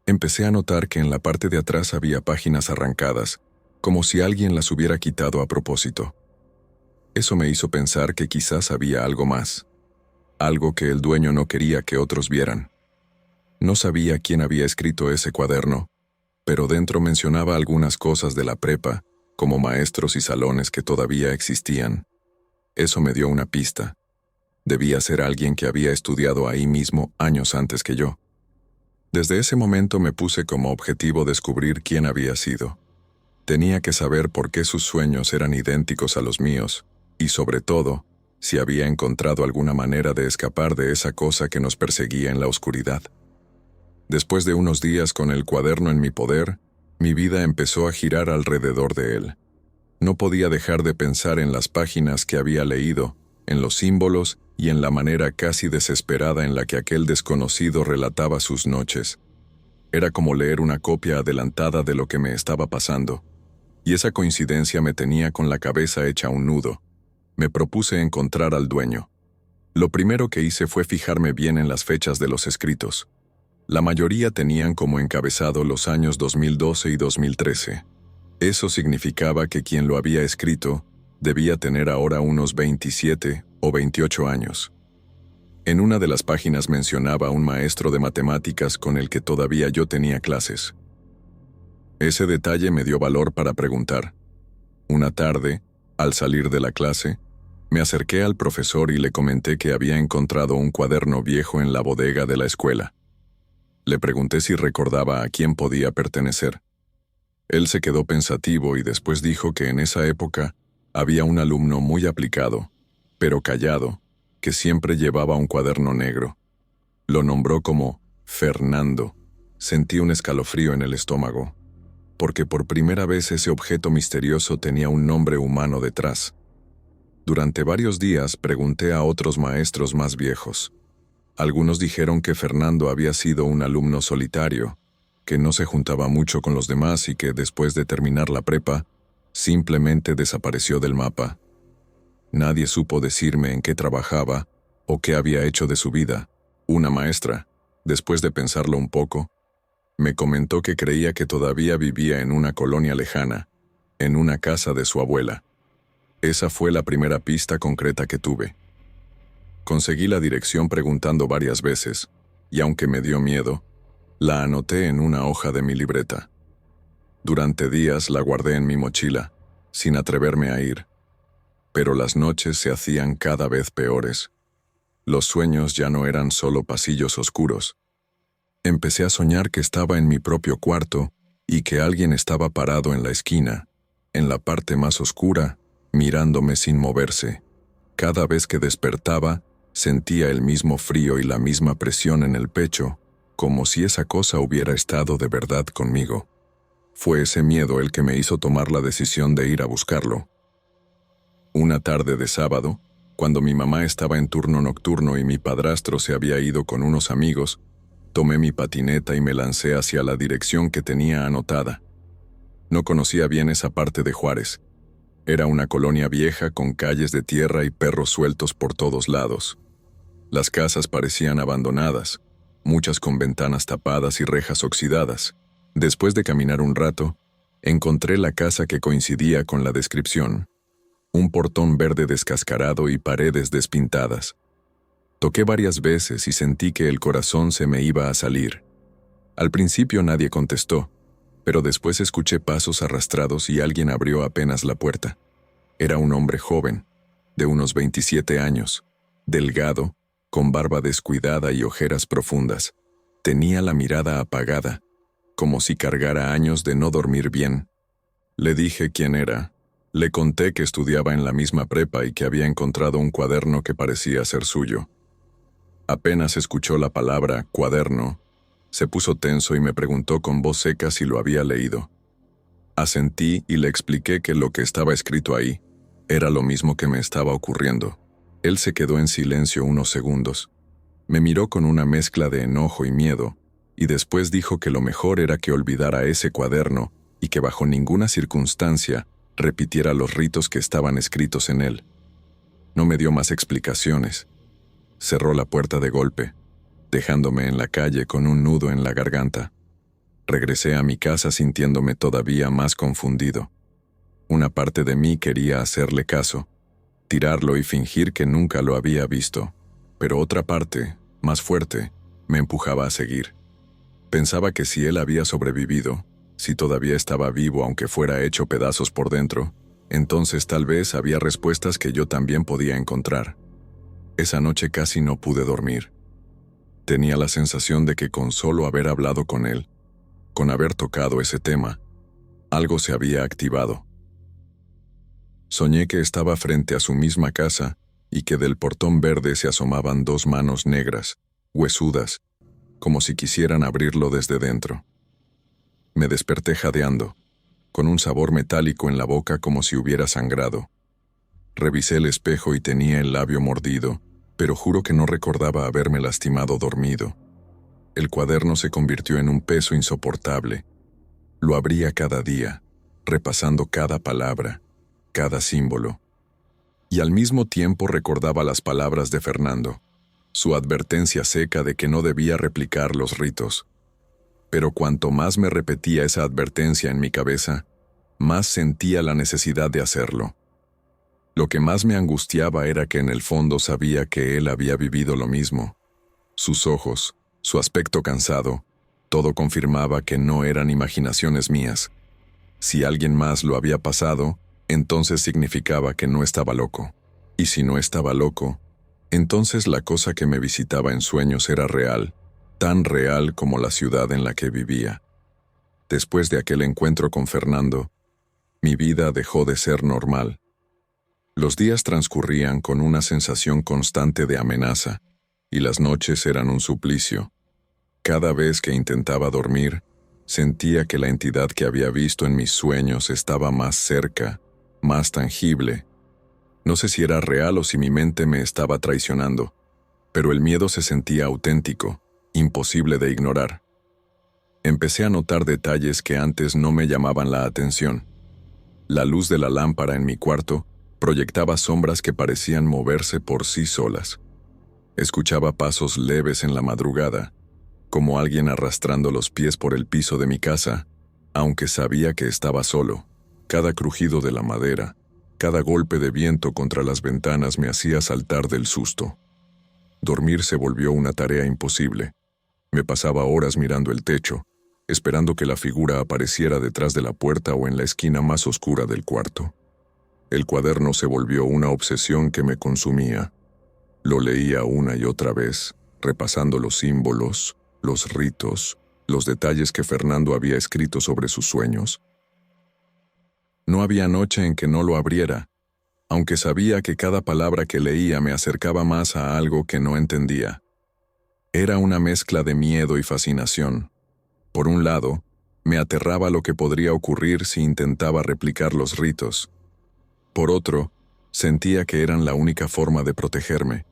Empecé a notar que en la parte de atrás había páginas arrancadas, como si alguien las hubiera quitado a propósito. Eso me hizo pensar que quizás había algo más, algo que el dueño no quería que otros vieran. No sabía quién había escrito ese cuaderno, pero dentro mencionaba algunas cosas de la prepa, como maestros y salones que todavía existían. Eso me dio una pista. Debía ser alguien que había estudiado ahí mismo años antes que yo. Desde ese momento me puse como objetivo descubrir quién había sido. Tenía que saber por qué sus sueños eran idénticos a los míos, y sobre todo, si había encontrado alguna manera de escapar de esa cosa que nos perseguía en la oscuridad. Después de unos días con el cuaderno en mi poder, mi vida empezó a girar alrededor de él. No podía dejar de pensar en las páginas que había leído, en los símbolos y en la manera casi desesperada en la que aquel desconocido relataba sus noches. Era como leer una copia adelantada de lo que me estaba pasando, y esa coincidencia me tenía con la cabeza hecha un nudo. Me propuse encontrar al dueño. Lo primero que hice fue fijarme bien en las fechas de los escritos. La mayoría tenían como encabezado los años 2012 y 2013. Eso significaba que quien lo había escrito debía tener ahora unos 27 o 28 años. En una de las páginas mencionaba a un maestro de matemáticas con el que todavía yo tenía clases. Ese detalle me dio valor para preguntar. Una tarde, al salir de la clase, me acerqué al profesor y le comenté que había encontrado un cuaderno viejo en la bodega de la escuela. Le pregunté si recordaba a quién podía pertenecer. Él se quedó pensativo y después dijo que en esa época había un alumno muy aplicado, pero callado, que siempre llevaba un cuaderno negro. Lo nombró como Fernando. Sentí un escalofrío en el estómago, porque por primera vez ese objeto misterioso tenía un nombre humano detrás. Durante varios días pregunté a otros maestros más viejos. Algunos dijeron que Fernando había sido un alumno solitario, que no se juntaba mucho con los demás y que después de terminar la prepa, simplemente desapareció del mapa. Nadie supo decirme en qué trabajaba o qué había hecho de su vida. Una maestra, después de pensarlo un poco, me comentó que creía que todavía vivía en una colonia lejana, en una casa de su abuela. Esa fue la primera pista concreta que tuve. Conseguí la dirección preguntando varias veces, y aunque me dio miedo, la anoté en una hoja de mi libreta. Durante días la guardé en mi mochila, sin atreverme a ir. Pero las noches se hacían cada vez peores. Los sueños ya no eran solo pasillos oscuros. Empecé a soñar que estaba en mi propio cuarto y que alguien estaba parado en la esquina, en la parte más oscura, mirándome sin moverse. Cada vez que despertaba, sentía el mismo frío y la misma presión en el pecho, como si esa cosa hubiera estado de verdad conmigo. Fue ese miedo el que me hizo tomar la decisión de ir a buscarlo. Una tarde de sábado, cuando mi mamá estaba en turno nocturno y mi padrastro se había ido con unos amigos, tomé mi patineta y me lancé hacia la dirección que tenía anotada. No conocía bien esa parte de Juárez. Era una colonia vieja con calles de tierra y perros sueltos por todos lados. Las casas parecían abandonadas, muchas con ventanas tapadas y rejas oxidadas. Después de caminar un rato, encontré la casa que coincidía con la descripción. Un portón verde descascarado y paredes despintadas. Toqué varias veces y sentí que el corazón se me iba a salir. Al principio nadie contestó, pero después escuché pasos arrastrados y alguien abrió apenas la puerta. Era un hombre joven, de unos 27 años, delgado, con barba descuidada y ojeras profundas. Tenía la mirada apagada, como si cargara años de no dormir bien. Le dije quién era. Le conté que estudiaba en la misma prepa y que había encontrado un cuaderno que parecía ser suyo. Apenas escuchó la palabra cuaderno, se puso tenso y me preguntó con voz seca si lo había leído. Asentí y le expliqué que lo que estaba escrito ahí era lo mismo que me estaba ocurriendo. Él se quedó en silencio unos segundos. Me miró con una mezcla de enojo y miedo, y después dijo que lo mejor era que olvidara ese cuaderno y que bajo ninguna circunstancia repitiera los ritos que estaban escritos en él. No me dio más explicaciones. Cerró la puerta de golpe, dejándome en la calle con un nudo en la garganta. Regresé a mi casa sintiéndome todavía más confundido. Una parte de mí quería hacerle caso, tirarlo y fingir que nunca lo había visto, pero otra parte, más fuerte, me empujaba a seguir. Pensaba que si él había sobrevivido, si todavía estaba vivo aunque fuera hecho pedazos por dentro, entonces tal vez había respuestas que yo también podía encontrar. Esa noche casi no pude dormir. Tenía la sensación de que con solo haber hablado con él, con haber tocado ese tema, algo se había activado. Soñé que estaba frente a su misma casa y que del portón verde se asomaban dos manos negras, huesudas, como si quisieran abrirlo desde dentro. Me desperté jadeando, con un sabor metálico en la boca como si hubiera sangrado. Revisé el espejo y tenía el labio mordido, pero juro que no recordaba haberme lastimado dormido. El cuaderno se convirtió en un peso insoportable. Lo abría cada día, repasando cada palabra, cada símbolo. Y al mismo tiempo recordaba las palabras de Fernando, su advertencia seca de que no debía replicar los ritos. Pero cuanto más me repetía esa advertencia en mi cabeza, más sentía la necesidad de hacerlo. Lo que más me angustiaba era que en el fondo sabía que él había vivido lo mismo. Sus ojos, su aspecto cansado, todo confirmaba que no eran imaginaciones mías. Si alguien más lo había pasado, entonces significaba que no estaba loco. Y si no estaba loco, entonces la cosa que me visitaba en sueños era real, tan real como la ciudad en la que vivía. Después de aquel encuentro con Fernando, mi vida dejó de ser normal. Los días transcurrían con una sensación constante de amenaza, y las noches eran un suplicio. Cada vez que intentaba dormir, sentía que la entidad que había visto en mis sueños estaba más cerca, más tangible. No sé si era real o si mi mente me estaba traicionando, pero el miedo se sentía auténtico, imposible de ignorar. Empecé a notar detalles que antes no me llamaban la atención. La luz de la lámpara en mi cuarto proyectaba sombras que parecían moverse por sí solas. Escuchaba pasos leves en la madrugada, como alguien arrastrando los pies por el piso de mi casa, aunque sabía que estaba solo. Cada crujido de la madera, cada golpe de viento contra las ventanas me hacía saltar del susto. Dormir se volvió una tarea imposible. Me pasaba horas mirando el techo, esperando que la figura apareciera detrás de la puerta o en la esquina más oscura del cuarto. El cuaderno se volvió una obsesión que me consumía. Lo leía una y otra vez, repasando los símbolos, los ritos, los detalles que Fernando había escrito sobre sus sueños. No había noche en que no lo abriera, aunque sabía que cada palabra que leía me acercaba más a algo que no entendía. Era una mezcla de miedo y fascinación. Por un lado, me aterraba lo que podría ocurrir si intentaba replicar los ritos. Por otro, sentía que eran la única forma de protegerme.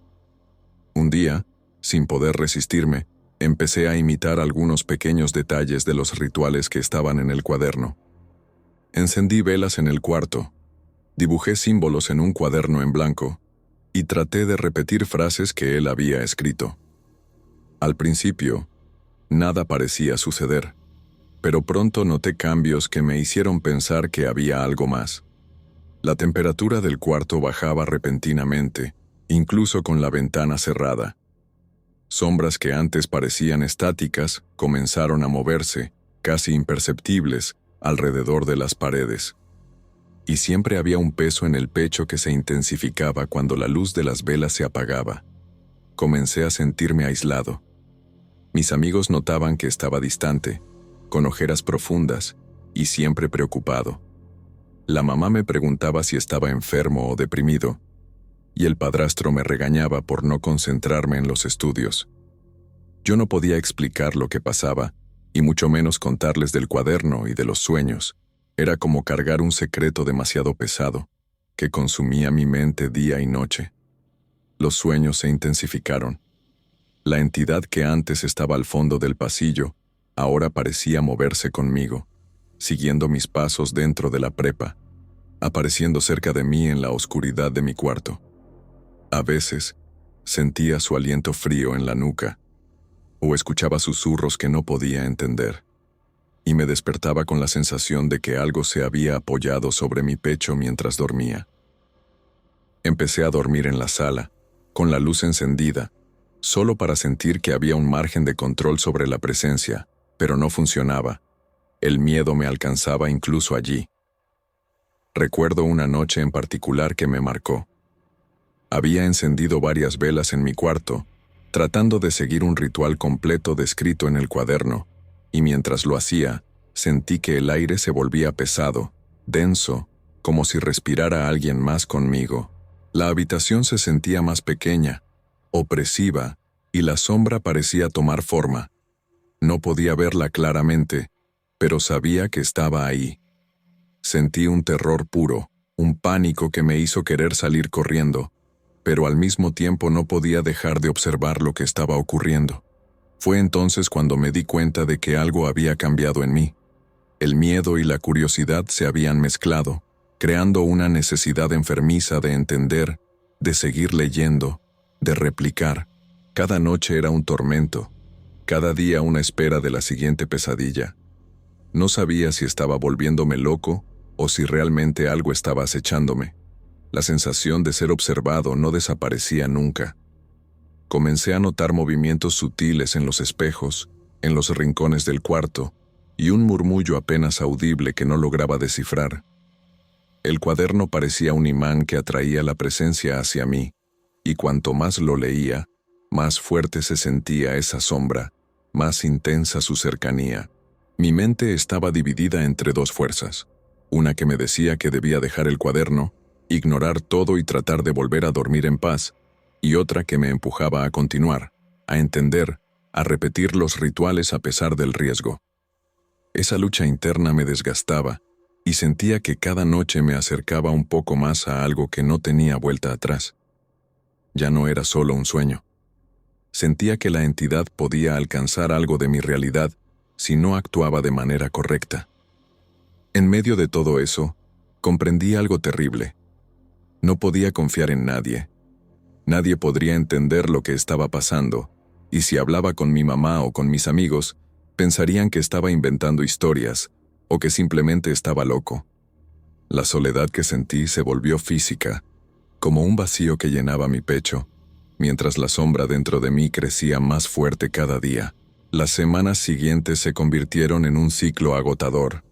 Un día, sin poder resistirme, empecé a imitar algunos pequeños detalles de los rituales que estaban en el cuaderno. Encendí velas en el cuarto, dibujé símbolos en un cuaderno en blanco y traté de repetir frases que él había escrito. Al principio, nada parecía suceder, pero pronto noté cambios que me hicieron pensar que había algo más. La temperatura del cuarto bajaba repentinamente, incluso con la ventana cerrada. Sombras que antes parecían estáticas comenzaron a moverse, casi imperceptibles, alrededor de las paredes. Y siempre había un peso en el pecho que se intensificaba cuando la luz de las velas se apagaba. Comencé a sentirme aislado. Mis amigos notaban que estaba distante, con ojeras profundas y siempre preocupado. La mamá me preguntaba si estaba enfermo o deprimido, y el padrastro me regañaba por no concentrarme en los estudios. Yo no podía explicar lo que pasaba, y mucho menos contarles del cuaderno y de los sueños. Era como cargar un secreto demasiado pesado, que consumía mi mente día y noche. Los sueños se intensificaron. La entidad que antes estaba al fondo del pasillo, ahora parecía moverse conmigo, siguiendo mis pasos dentro de la prepa, apareciendo cerca de mí en la oscuridad de mi cuarto. A veces, sentía su aliento frío en la nuca, o escuchaba susurros que no podía entender, y me despertaba con la sensación de que algo se había apoyado sobre mi pecho mientras dormía. Empecé a dormir en la sala, con la luz encendida, solo para sentir que había un margen de control sobre la presencia, pero no funcionaba. El miedo me alcanzaba incluso allí. Recuerdo una noche en particular que me marcó. Había encendido varias velas en mi cuarto, tratando de seguir un ritual completo descrito en el cuaderno, y mientras lo hacía, sentí que el aire se volvía pesado, denso, como si respirara alguien más conmigo. La habitación se sentía más pequeña, opresiva, y la sombra parecía tomar forma. No podía verla claramente, pero sabía que estaba ahí. Sentí un terror puro, un pánico que me hizo querer salir corriendo, pero al mismo tiempo no podía dejar de observar lo que estaba ocurriendo. Fue entonces cuando me di cuenta de que algo había cambiado en mí. El miedo y la curiosidad se habían mezclado, creando una necesidad enfermiza de entender, de seguir leyendo, de replicar. Cada noche era un tormento, cada día una espera de la siguiente pesadilla. No sabía si estaba volviéndome loco o si realmente algo estaba acechándome. La sensación de ser observado no desaparecía nunca. Comencé a notar movimientos sutiles en los espejos, en los rincones del cuarto, y un murmullo apenas audible que no lograba descifrar. El cuaderno parecía un imán que atraía la presencia hacia mí, y cuanto más lo leía, más fuerte se sentía esa sombra, más intensa su cercanía. Mi mente estaba dividida entre dos fuerzas, una que me decía que debía dejar el cuaderno, ignorar todo y tratar de volver a dormir en paz, y otra que me empujaba a continuar, a entender, a repetir los rituales a pesar del riesgo. Esa lucha interna me desgastaba, y sentía que cada noche me acercaba un poco más a algo que no tenía vuelta atrás. Ya no era solo un sueño. Sentía que la entidad podía alcanzar algo de mi realidad si no actuaba de manera correcta. En medio de todo eso, comprendí algo terrible. No podía confiar en nadie. Nadie podría entender lo que estaba pasando, y si hablaba con mi mamá o con mis amigos, pensarían que estaba inventando historias o que simplemente estaba loco. La soledad que sentí se volvió física, como un vacío que llenaba mi pecho, mientras la sombra dentro de mí crecía más fuerte cada día. Las semanas siguientes se convirtieron en un ciclo agotador,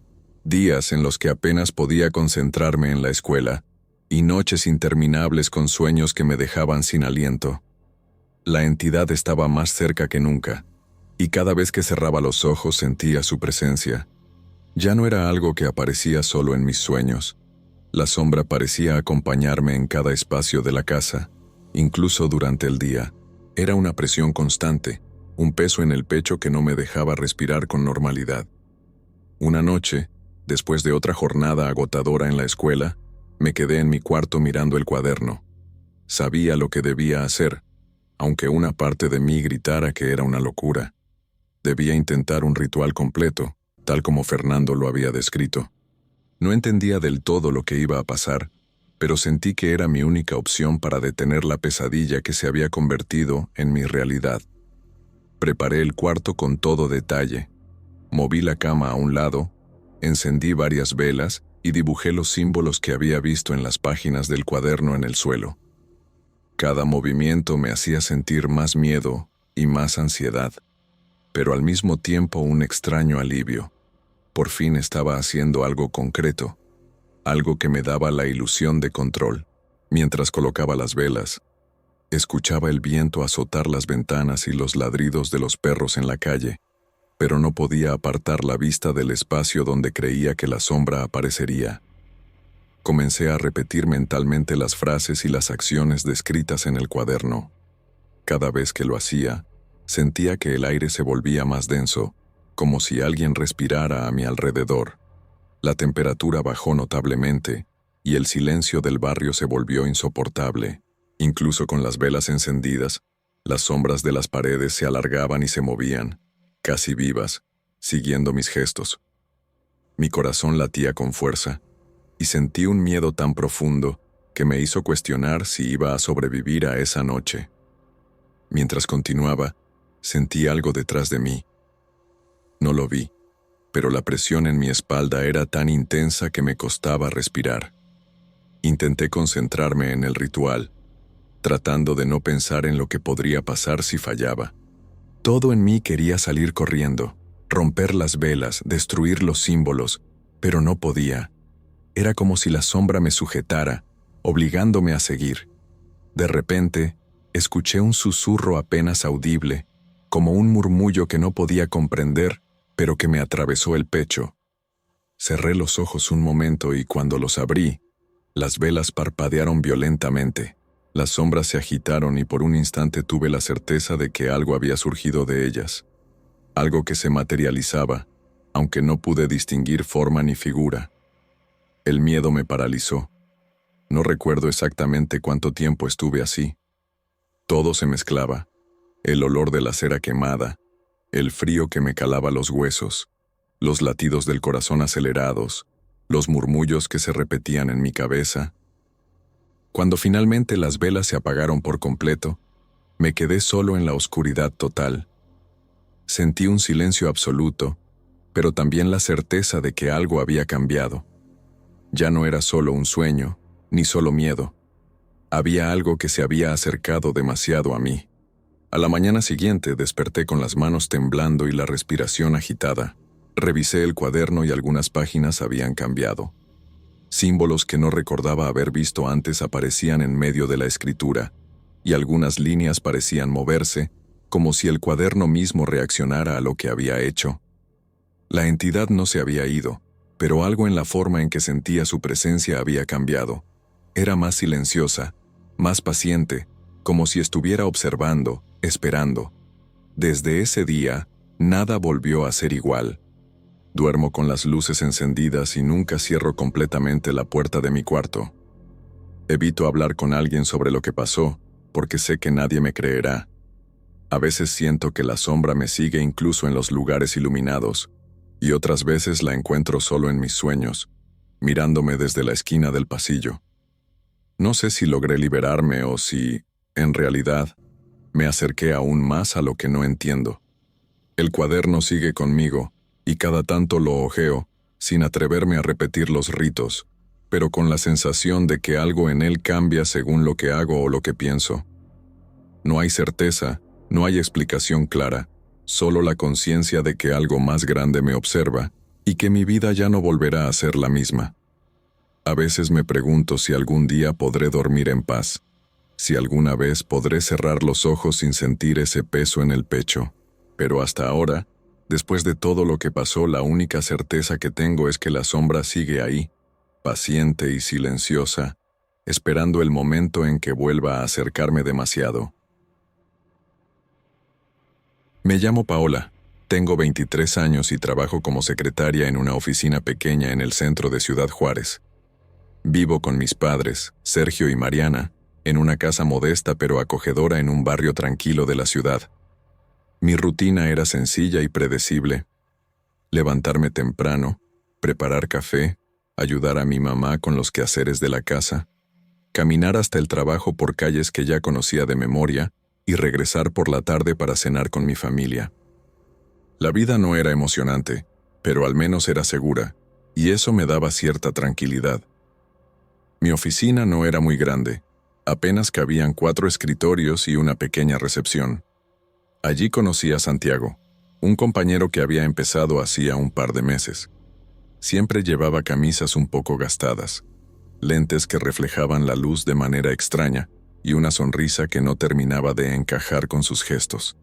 días en los que apenas podía concentrarme en la escuela, y noches interminables con sueños que me dejaban sin aliento. La entidad estaba más cerca que nunca, y cada vez que cerraba los ojos sentía su presencia. Ya no era algo que aparecía solo en mis sueños. La sombra parecía acompañarme en cada espacio de la casa, incluso durante el día. Era una presión constante, un peso en el pecho que no me dejaba respirar con normalidad. Una noche, después de otra jornada agotadora en la escuela, me quedé en mi cuarto mirando el cuaderno. Sabía lo que debía hacer, aunque una parte de mí gritara que era una locura. Debía intentar un ritual completo, tal como Fernando lo había descrito. No entendía del todo lo que iba a pasar, pero sentí que era mi única opción para detener la pesadilla que se había convertido en mi realidad. Preparé el cuarto con todo detalle. Moví la cama a un lado, encendí varias velas y dibujé los símbolos que había visto en las páginas del cuaderno en el suelo. Cada movimiento me hacía sentir más miedo y más ansiedad, pero al mismo tiempo un extraño alivio. Por fin estaba haciendo algo concreto, algo que me daba la ilusión de control. Mientras colocaba las velas, escuchaba el viento azotar las ventanas y los ladridos de los perros en la calle, pero no podía apartar la vista del espacio donde creía que la sombra aparecería. Comencé a repetir mentalmente las frases y las acciones descritas en el cuaderno. Cada vez que lo hacía, sentía que el aire se volvía más denso, como si alguien respirara a mi alrededor. La temperatura bajó notablemente, y el silencio del barrio se volvió insoportable. Incluso con las velas encendidas, las sombras de las paredes se alargaban y se movían, casi vivas, siguiendo mis gestos. Mi corazón latía con fuerza, y sentí un miedo tan profundo que me hizo cuestionar si iba a sobrevivir a esa noche. Mientras continuaba, sentí algo detrás de mí. No lo vi, pero la presión en mi espalda era tan intensa que me costaba respirar. Intenté concentrarme en el ritual, tratando de no pensar en lo que podría pasar si fallaba. Todo en mí quería salir corriendo, romper las velas, destruir los símbolos, pero no podía. Era como si la sombra me sujetara, obligándome a seguir. De repente, escuché un susurro apenas audible, como un murmullo que no podía comprender, pero que me atravesó el pecho. Cerré los ojos un momento y cuando los abrí, Las velas parpadearon violentamente. Las sombras se agitaron y por un instante tuve la certeza de que algo había surgido de ellas. Algo que se materializaba, aunque no pude distinguir forma ni figura. El miedo me paralizó. No recuerdo exactamente cuánto tiempo estuve así. Todo se mezclaba. El olor de la cera quemada, el frío que me calaba los huesos, los latidos del corazón acelerados, los murmullos que se repetían en mi cabeza. Cuando finalmente las velas se apagaron por completo, me quedé solo en la oscuridad total. Sentí un silencio absoluto, pero también la certeza de que algo había cambiado. Ya no era solo un sueño, ni solo miedo. Había algo que se había acercado demasiado a mí. A la mañana siguiente desperté con las manos temblando y la respiración agitada. Revisé el cuaderno y algunas páginas habían cambiado. Símbolos que no recordaba haber visto antes aparecían en medio de la escritura, y algunas líneas parecían moverse, como si el cuaderno mismo reaccionara a lo que había hecho. La entidad no se había ido, pero algo en la forma en que sentía su presencia había cambiado. Era más silenciosa, más paciente, como si estuviera observando, esperando. Desde ese día, nada volvió a ser igual. Duermo con las luces encendidas y nunca cierro completamente la puerta de mi cuarto. Evito hablar con alguien sobre lo que pasó, porque sé que nadie me creerá. A veces siento que la sombra me sigue incluso en los lugares iluminados, y otras veces la encuentro solo en mis sueños, mirándome desde la esquina del pasillo. No sé si logré liberarme o si, en realidad, me acerqué aún más a lo que no entiendo. El cuaderno sigue conmigo, y cada tanto lo hojeo, sin atreverme a repetir los ritos, pero con la sensación de que algo en él cambia según lo que hago o lo que pienso. No hay certeza, no hay explicación clara, solo la conciencia de que algo más grande me observa, y que mi vida ya no volverá a ser la misma. A veces me pregunto si algún día podré dormir en paz, si alguna vez podré cerrar los ojos sin sentir ese peso en el pecho, pero hasta ahora, después de todo lo que pasó, la única certeza que tengo es que la sombra sigue ahí, paciente y silenciosa, esperando el momento en que vuelva a acercarme demasiado. Me llamo Paola, tengo 23 años y trabajo como secretaria en una oficina pequeña en el centro de Ciudad Juárez. Vivo con mis padres, Sergio y Mariana, en una casa modesta pero acogedora en un barrio tranquilo de la ciudad. Mi rutina era sencilla y predecible. Levantarme temprano, preparar café, ayudar a mi mamá con los quehaceres de la casa, caminar hasta el trabajo por calles que ya conocía de memoria y regresar por la tarde para cenar con mi familia. La vida no era emocionante, pero al menos era segura, y eso me daba cierta tranquilidad. Mi oficina no era muy grande, apenas cabían 4 escritorios y una pequeña recepción. Allí conocí a Santiago, un compañero que había empezado hacía un par de meses. Siempre llevaba camisas un poco gastadas, lentes que reflejaban la luz de manera extraña y una sonrisa que no terminaba de encajar con sus gestos.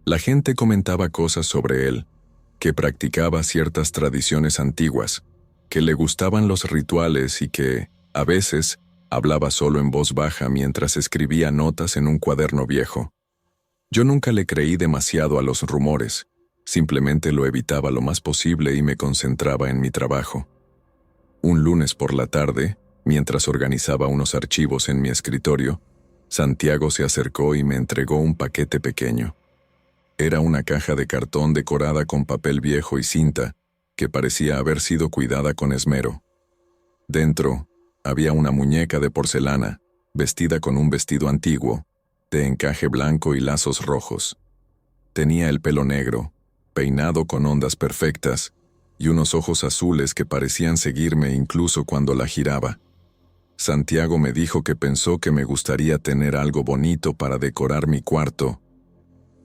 La gente comentaba cosas sobre él, que practicaba ciertas tradiciones antiguas, que le gustaban los rituales y que, a veces, hablaba solo en voz baja mientras escribía notas en un cuaderno viejo. Yo nunca le creí demasiado a los rumores, simplemente lo evitaba lo más posible y me concentraba en mi trabajo. Un lunes por la tarde, mientras organizaba unos archivos en mi escritorio, Santiago se acercó y me entregó un paquete pequeño. Era una caja de cartón decorada con papel viejo y cinta, que parecía haber sido cuidada con esmero. Dentro, había una muñeca de porcelana, vestida con un vestido antiguo, de encaje blanco y lazos rojos. Tenía el pelo negro, peinado con ondas perfectas, y unos ojos azules que parecían seguirme incluso cuando la giraba. Santiago me dijo que pensó que me gustaría tener algo bonito para decorar mi cuarto.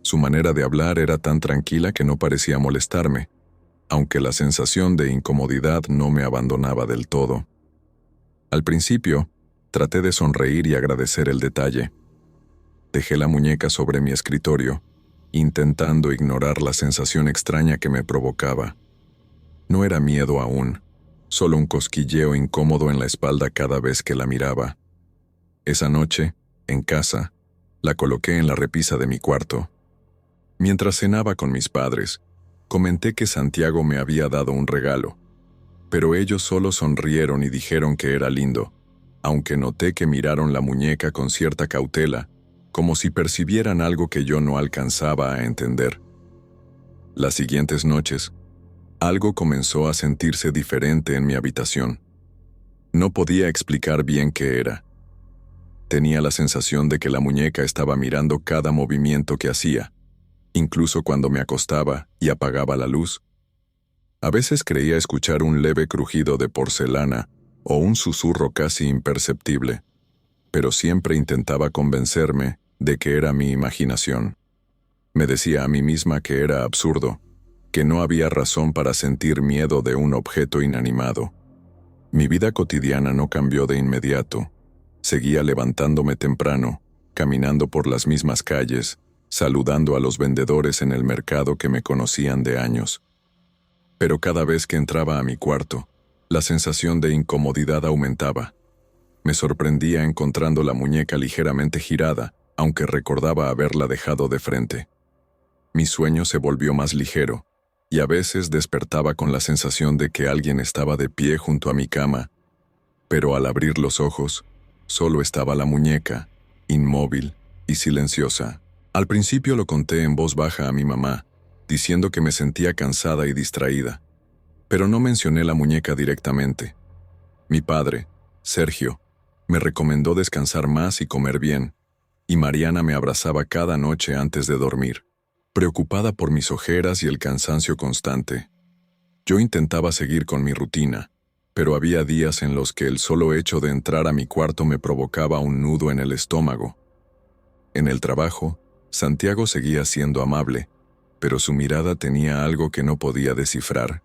Su manera de hablar era tan tranquila que no parecía molestarme, aunque la sensación de incomodidad no me abandonaba del todo. Al principio, traté de sonreír y agradecer el detalle. Dejé la muñeca sobre mi escritorio, intentando ignorar la sensación extraña que me provocaba. No era miedo aún, solo un cosquilleo incómodo en la espalda cada vez que la miraba. Esa noche, en casa, la coloqué en la repisa de mi cuarto. Mientras cenaba con mis padres, comenté que Santiago me había dado un regalo, pero ellos solo sonrieron y dijeron que era lindo, aunque noté que miraron la muñeca con cierta cautela, como si percibieran algo que yo no alcanzaba a entender. Las siguientes noches, algo comenzó a sentirse diferente en mi habitación. No podía explicar bien qué era. Tenía la sensación de que la muñeca estaba mirando cada movimiento que hacía, incluso cuando me acostaba y apagaba la luz. A veces creía escuchar un leve crujido de porcelana o un susurro casi imperceptible, pero siempre intentaba convencerme de que era mi imaginación. Me decía a mí misma que era absurdo, que no había razón para sentir miedo de un objeto inanimado. Mi vida cotidiana no cambió de inmediato. Seguía levantándome temprano, caminando por las mismas calles, saludando a los vendedores en el mercado que me conocían de años. Pero cada vez que entraba a mi cuarto, la sensación de incomodidad aumentaba. Me sorprendía encontrando la muñeca ligeramente girada, aunque recordaba haberla dejado de frente. Mi sueño se volvió más ligero, y a veces despertaba con la sensación de que alguien estaba de pie junto a mi cama, pero al abrir los ojos, solo estaba la muñeca, inmóvil y silenciosa. Al principio lo conté en voz baja a mi mamá, diciendo que me sentía cansada y distraída, pero no mencioné la muñeca directamente. Mi padre, Sergio, me recomendó descansar más y comer bien, y Mariana me abrazaba cada noche antes de dormir, preocupada por mis ojeras y el cansancio constante. Yo intentaba seguir con mi rutina, pero había días en los que el solo hecho de entrar a mi cuarto me provocaba un nudo en el estómago. En el trabajo, Santiago seguía siendo amable, pero su mirada tenía algo que no podía descifrar.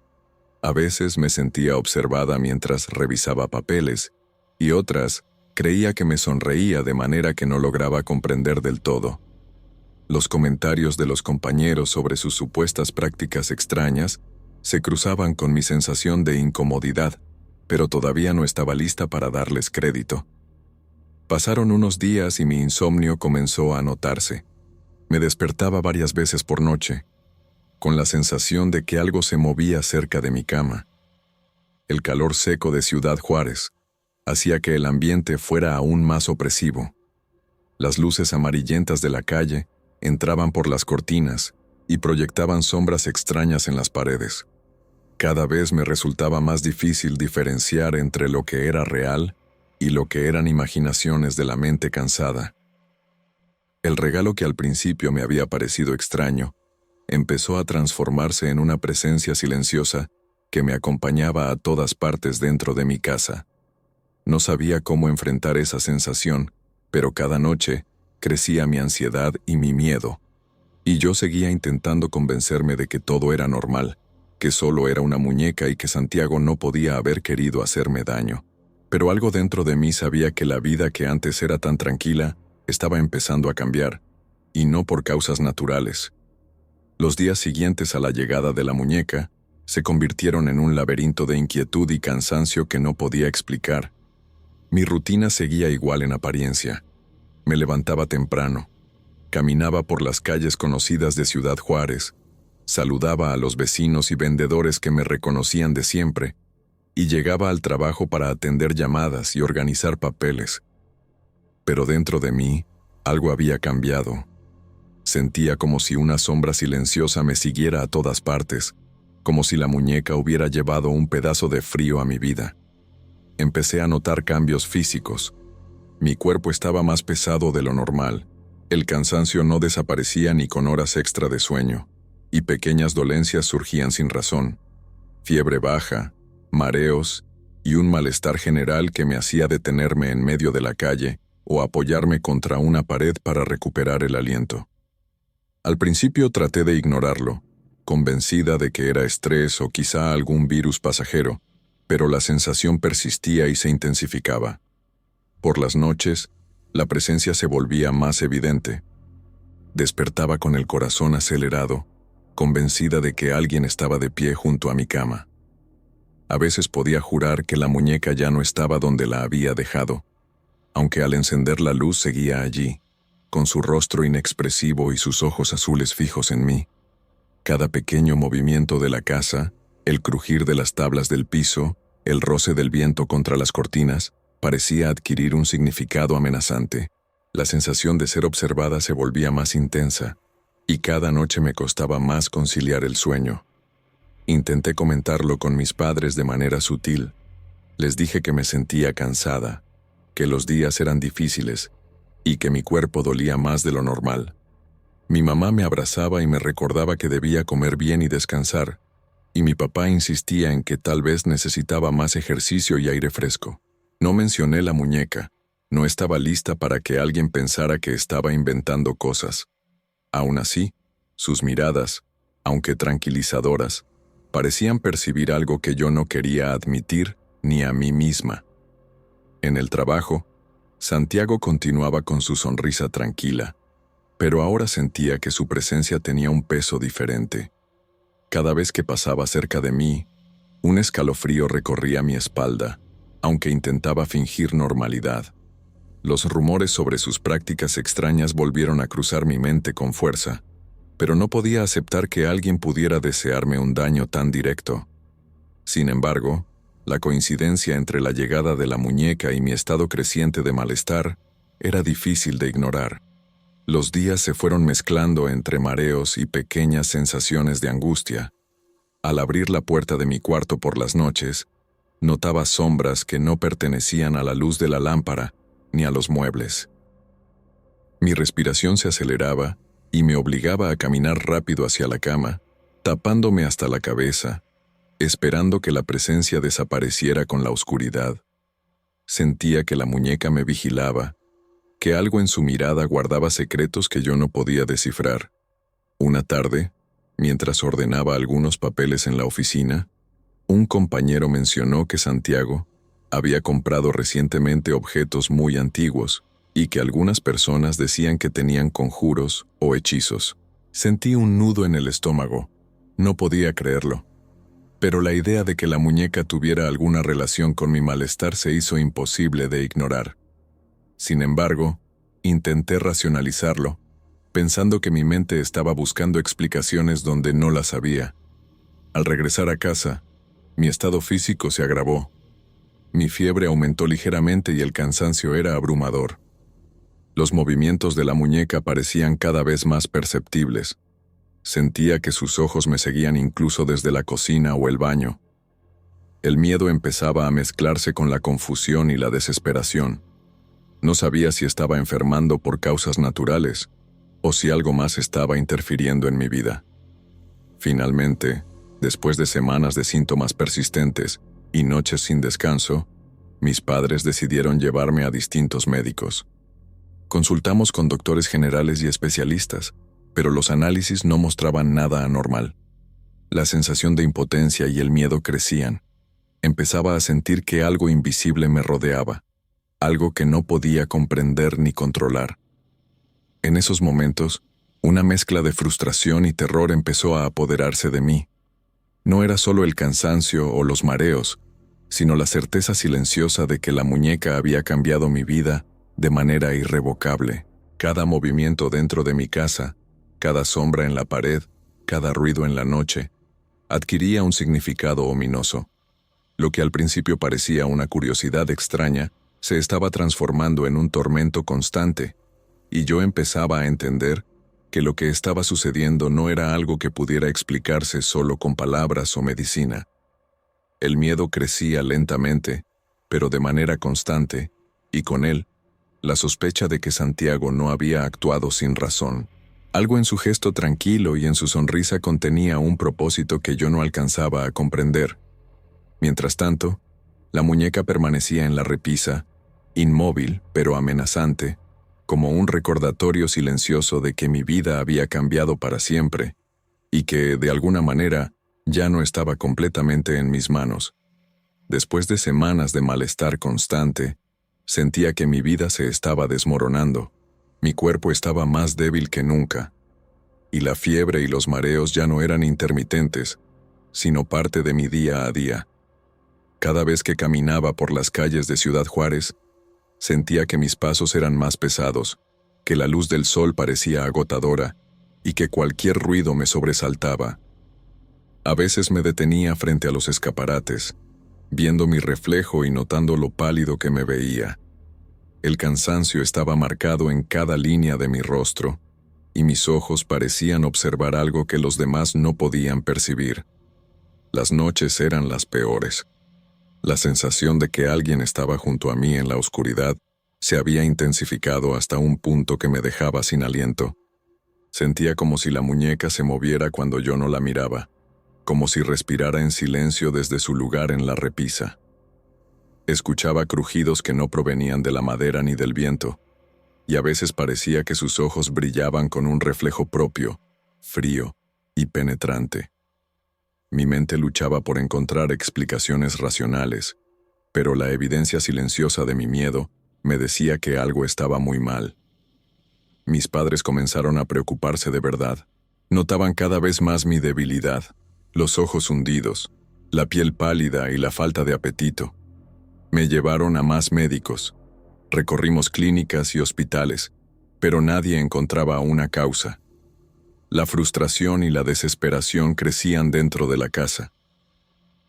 A veces me sentía observada mientras revisaba papeles, y otras creía que me sonreía de manera que no lograba comprender del todo. Los comentarios de los compañeros sobre sus supuestas prácticas extrañas se cruzaban con mi sensación de incomodidad, pero todavía no estaba lista para darles crédito. Pasaron unos días y mi insomnio comenzó a notarse. Me despertaba varias veces por noche, con la sensación de que algo se movía cerca de mi cama. El calor seco de Ciudad Juárez hacía que el ambiente fuera aún más opresivo. Las luces amarillentas de la calle entraban por las cortinas y proyectaban sombras extrañas en las paredes. Cada vez me resultaba más difícil diferenciar entre lo que era real y lo que eran imaginaciones de la mente cansada. El regalo que al principio me había parecido extraño empezó a transformarse en una presencia silenciosa que me acompañaba a todas partes dentro de mi casa. No sabía cómo enfrentar esa sensación, pero cada noche crecía mi ansiedad y mi miedo, y yo seguía intentando convencerme de que todo era normal, que solo era una muñeca y que Santiago no podía haber querido hacerme daño. Pero algo dentro de mí sabía que la vida que antes era tan tranquila estaba empezando a cambiar, y no por causas naturales. Los días siguientes a la llegada de la muñeca se convirtieron en un laberinto de inquietud y cansancio que no podía explicar. Mi rutina seguía igual en apariencia. Me levantaba temprano, caminaba por las calles conocidas de Ciudad Juárez, saludaba a los vecinos y vendedores que me reconocían de siempre, y llegaba al trabajo para atender llamadas y organizar papeles. Pero dentro de mí, algo había cambiado. Sentía como si una sombra silenciosa me siguiera a todas partes, como si la muñeca hubiera llevado un pedazo de frío a mi vida. Empecé a notar cambios físicos. Mi cuerpo estaba más pesado de lo normal. El cansancio no desaparecía ni con horas extra de sueño, y pequeñas dolencias surgían sin razón. Fiebre baja, mareos y un malestar general que me hacía detenerme en medio de la calle o apoyarme contra una pared para recuperar el aliento. Al principio traté de ignorarlo, convencida de que era estrés o quizá algún virus pasajero, pero la sensación persistía y se intensificaba. Por las noches, la presencia se volvía más evidente. Despertaba con el corazón acelerado, convencida de que alguien estaba de pie junto a mi cama. A veces podía jurar que la muñeca ya no estaba donde la había dejado, aunque al encender la luz seguía allí, con su rostro inexpresivo y sus ojos azules fijos en mí. Cada pequeño movimiento de la casa, el crujir de las tablas del piso, el roce del viento contra las cortinas, parecía adquirir un significado amenazante. La sensación de ser observada se volvía más intensa, y cada noche me costaba más conciliar el sueño. Intenté comentarlo con mis padres de manera sutil. Les dije que me sentía cansada, que los días eran difíciles y que mi cuerpo dolía más de lo normal. Mi mamá me abrazaba y me recordaba que debía comer bien y descansar, y mi papá insistía en que tal vez necesitaba más ejercicio y aire fresco. No mencioné la muñeca, no estaba lista para que alguien pensara que estaba inventando cosas. Aún así, sus miradas, aunque tranquilizadoras, parecían percibir algo que yo no quería admitir ni a mí misma. En el trabajo, Santiago continuaba con su sonrisa tranquila, pero ahora sentía que su presencia tenía un peso diferente. Cada vez que pasaba cerca de mí, un escalofrío recorría mi espalda, aunque intentaba fingir normalidad. Los rumores sobre sus prácticas extrañas volvieron a cruzar mi mente con fuerza, pero no podía aceptar que alguien pudiera desearme un daño tan directo. Sin embargo, la coincidencia entre la llegada de la muñeca y mi estado creciente de malestar era difícil de ignorar. Los días se fueron mezclando entre mareos y pequeñas sensaciones de angustia. Al abrir la puerta de mi cuarto por las noches, notaba sombras que no pertenecían a la luz de la lámpara ni a los muebles. Mi respiración se aceleraba y me obligaba a caminar rápido hacia la cama, tapándome hasta la cabeza, esperando que la presencia desapareciera con la oscuridad. Sentía que la muñeca me vigilaba, que algo en su mirada guardaba secretos que yo no podía descifrar. Una tarde, mientras ordenaba algunos papeles en la oficina, un compañero mencionó que Santiago había comprado recientemente objetos muy antiguos y que algunas personas decían que tenían conjuros o hechizos. Sentí un nudo en el estómago. No podía creerlo. Pero la idea de que la muñeca tuviera alguna relación con mi malestar se hizo imposible de ignorar. Sin embargo, intenté racionalizarlo, pensando que mi mente estaba buscando explicaciones donde no las había. Al regresar a casa, mi estado físico se agravó. Mi fiebre aumentó ligeramente y el cansancio era abrumador. Los movimientos de la muñeca parecían cada vez más perceptibles. Sentía que sus ojos me seguían incluso desde la cocina o el baño. El miedo empezaba a mezclarse con la confusión y la desesperación. No sabía si estaba enfermando por causas naturales o si algo más estaba interfiriendo en mi vida. Finalmente, después de semanas de síntomas persistentes y noches sin descanso, mis padres decidieron llevarme a distintos médicos. Consultamos con doctores generales y especialistas, pero los análisis no mostraban nada anormal. La sensación de impotencia y el miedo crecían. Empezaba a sentir que algo invisible me rodeaba, algo que no podía comprender ni controlar. En esos momentos, una mezcla de frustración y terror empezó a apoderarse de mí. No era solo el cansancio o los mareos, sino la certeza silenciosa de que la muñeca había cambiado mi vida de manera irrevocable. Cada movimiento dentro de mi casa, cada sombra en la pared, cada ruido en la noche, adquiría un significado ominoso. Lo que al principio parecía una curiosidad extraña, se estaba transformando en un tormento constante, y yo empezaba a entender que lo que estaba sucediendo no era algo que pudiera explicarse solo con palabras o medicina. El miedo crecía lentamente, pero de manera constante, y con él, la sospecha de que Santiago no había actuado sin razón. Algo en su gesto tranquilo y en su sonrisa contenía un propósito que yo no alcanzaba a comprender. Mientras tanto, la muñeca permanecía en la repisa, inmóvil pero amenazante, como un recordatorio silencioso de que mi vida había cambiado para siempre, y que, de alguna manera, ya no estaba completamente en mis manos. Después de semanas de malestar constante, sentía que mi vida se estaba desmoronando. Mi cuerpo estaba más débil que nunca, y la fiebre y los mareos ya no eran intermitentes, sino parte de mi día a día. Cada vez que caminaba por las calles de Ciudad Juárez, sentía que mis pasos eran más pesados, que la luz del sol parecía agotadora y que cualquier ruido me sobresaltaba. A veces me detenía frente a los escaparates, viendo mi reflejo y notando lo pálido que me veía. El cansancio estaba marcado en cada línea de mi rostro, y mis ojos parecían observar algo que los demás no podían percibir. Las noches eran las peores. La sensación de que alguien estaba junto a mí en la oscuridad se había intensificado hasta un punto que me dejaba sin aliento. Sentía como si la muñeca se moviera cuando yo no la miraba, como si respirara en silencio desde su lugar en la repisa. Escuchaba crujidos que no provenían de la madera ni del viento, y a veces parecía que sus ojos brillaban con un reflejo propio, frío y penetrante. Mi mente luchaba por encontrar explicaciones racionales, pero la evidencia silenciosa de mi miedo me decía que algo estaba muy mal. Mis padres comenzaron a preocuparse de verdad. Notaban cada vez más mi debilidad, los ojos hundidos, la piel pálida y la falta de apetito. Me llevaron a más médicos. Recorrimos clínicas y hospitales, pero nadie encontraba una causa. La frustración y la desesperación crecían dentro de la casa.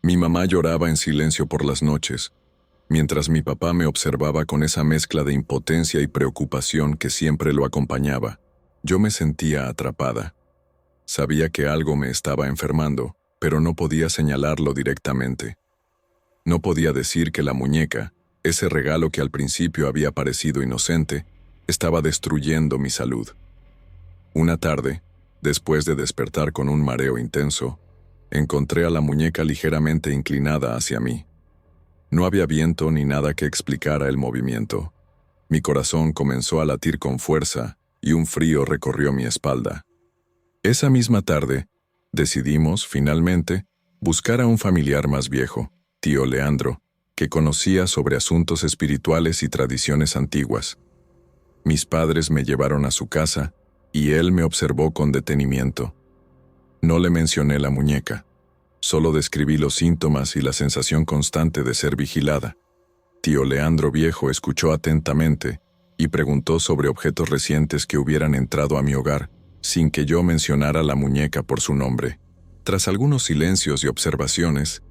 Mi mamá lloraba en silencio por las noches, mientras mi papá me observaba con esa mezcla de impotencia y preocupación que siempre lo acompañaba. Yo me sentía atrapada. Sabía que algo me estaba enfermando, pero no podía señalarlo directamente. No podía decir que la muñeca, ese regalo que al principio había parecido inocente, estaba destruyendo mi salud. Una tarde, después de despertar con un mareo intenso, encontré a la muñeca ligeramente inclinada hacia mí. No había viento ni nada que explicara el movimiento. Mi corazón comenzó a latir con fuerza y un frío recorrió mi espalda. Esa misma tarde, decidimos, finalmente, buscar a un familiar más viejo, tío Leandro, que conocía sobre asuntos espirituales y tradiciones antiguas. Mis padres me llevaron a su casa y él me observó con detenimiento. No le mencioné la muñeca, solo describí los síntomas y la sensación constante de ser vigilada. Tío Leandro viejo escuchó atentamente y preguntó sobre objetos recientes que hubieran entrado a mi hogar, sin que yo mencionara la muñeca por su nombre. Tras algunos silencios y observaciones,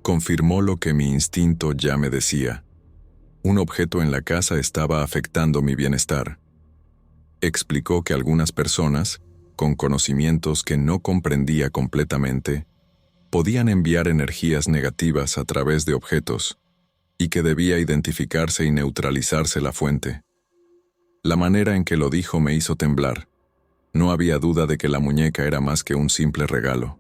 confirmó lo que mi instinto ya me decía. Un objeto en la casa estaba afectando mi bienestar. Explicó que algunas personas, con conocimientos que no comprendía completamente, podían enviar energías negativas a través de objetos, y que debía identificarse y neutralizarse la fuente. La manera en que lo dijo me hizo temblar. No había duda de que la muñeca era más que un simple regalo.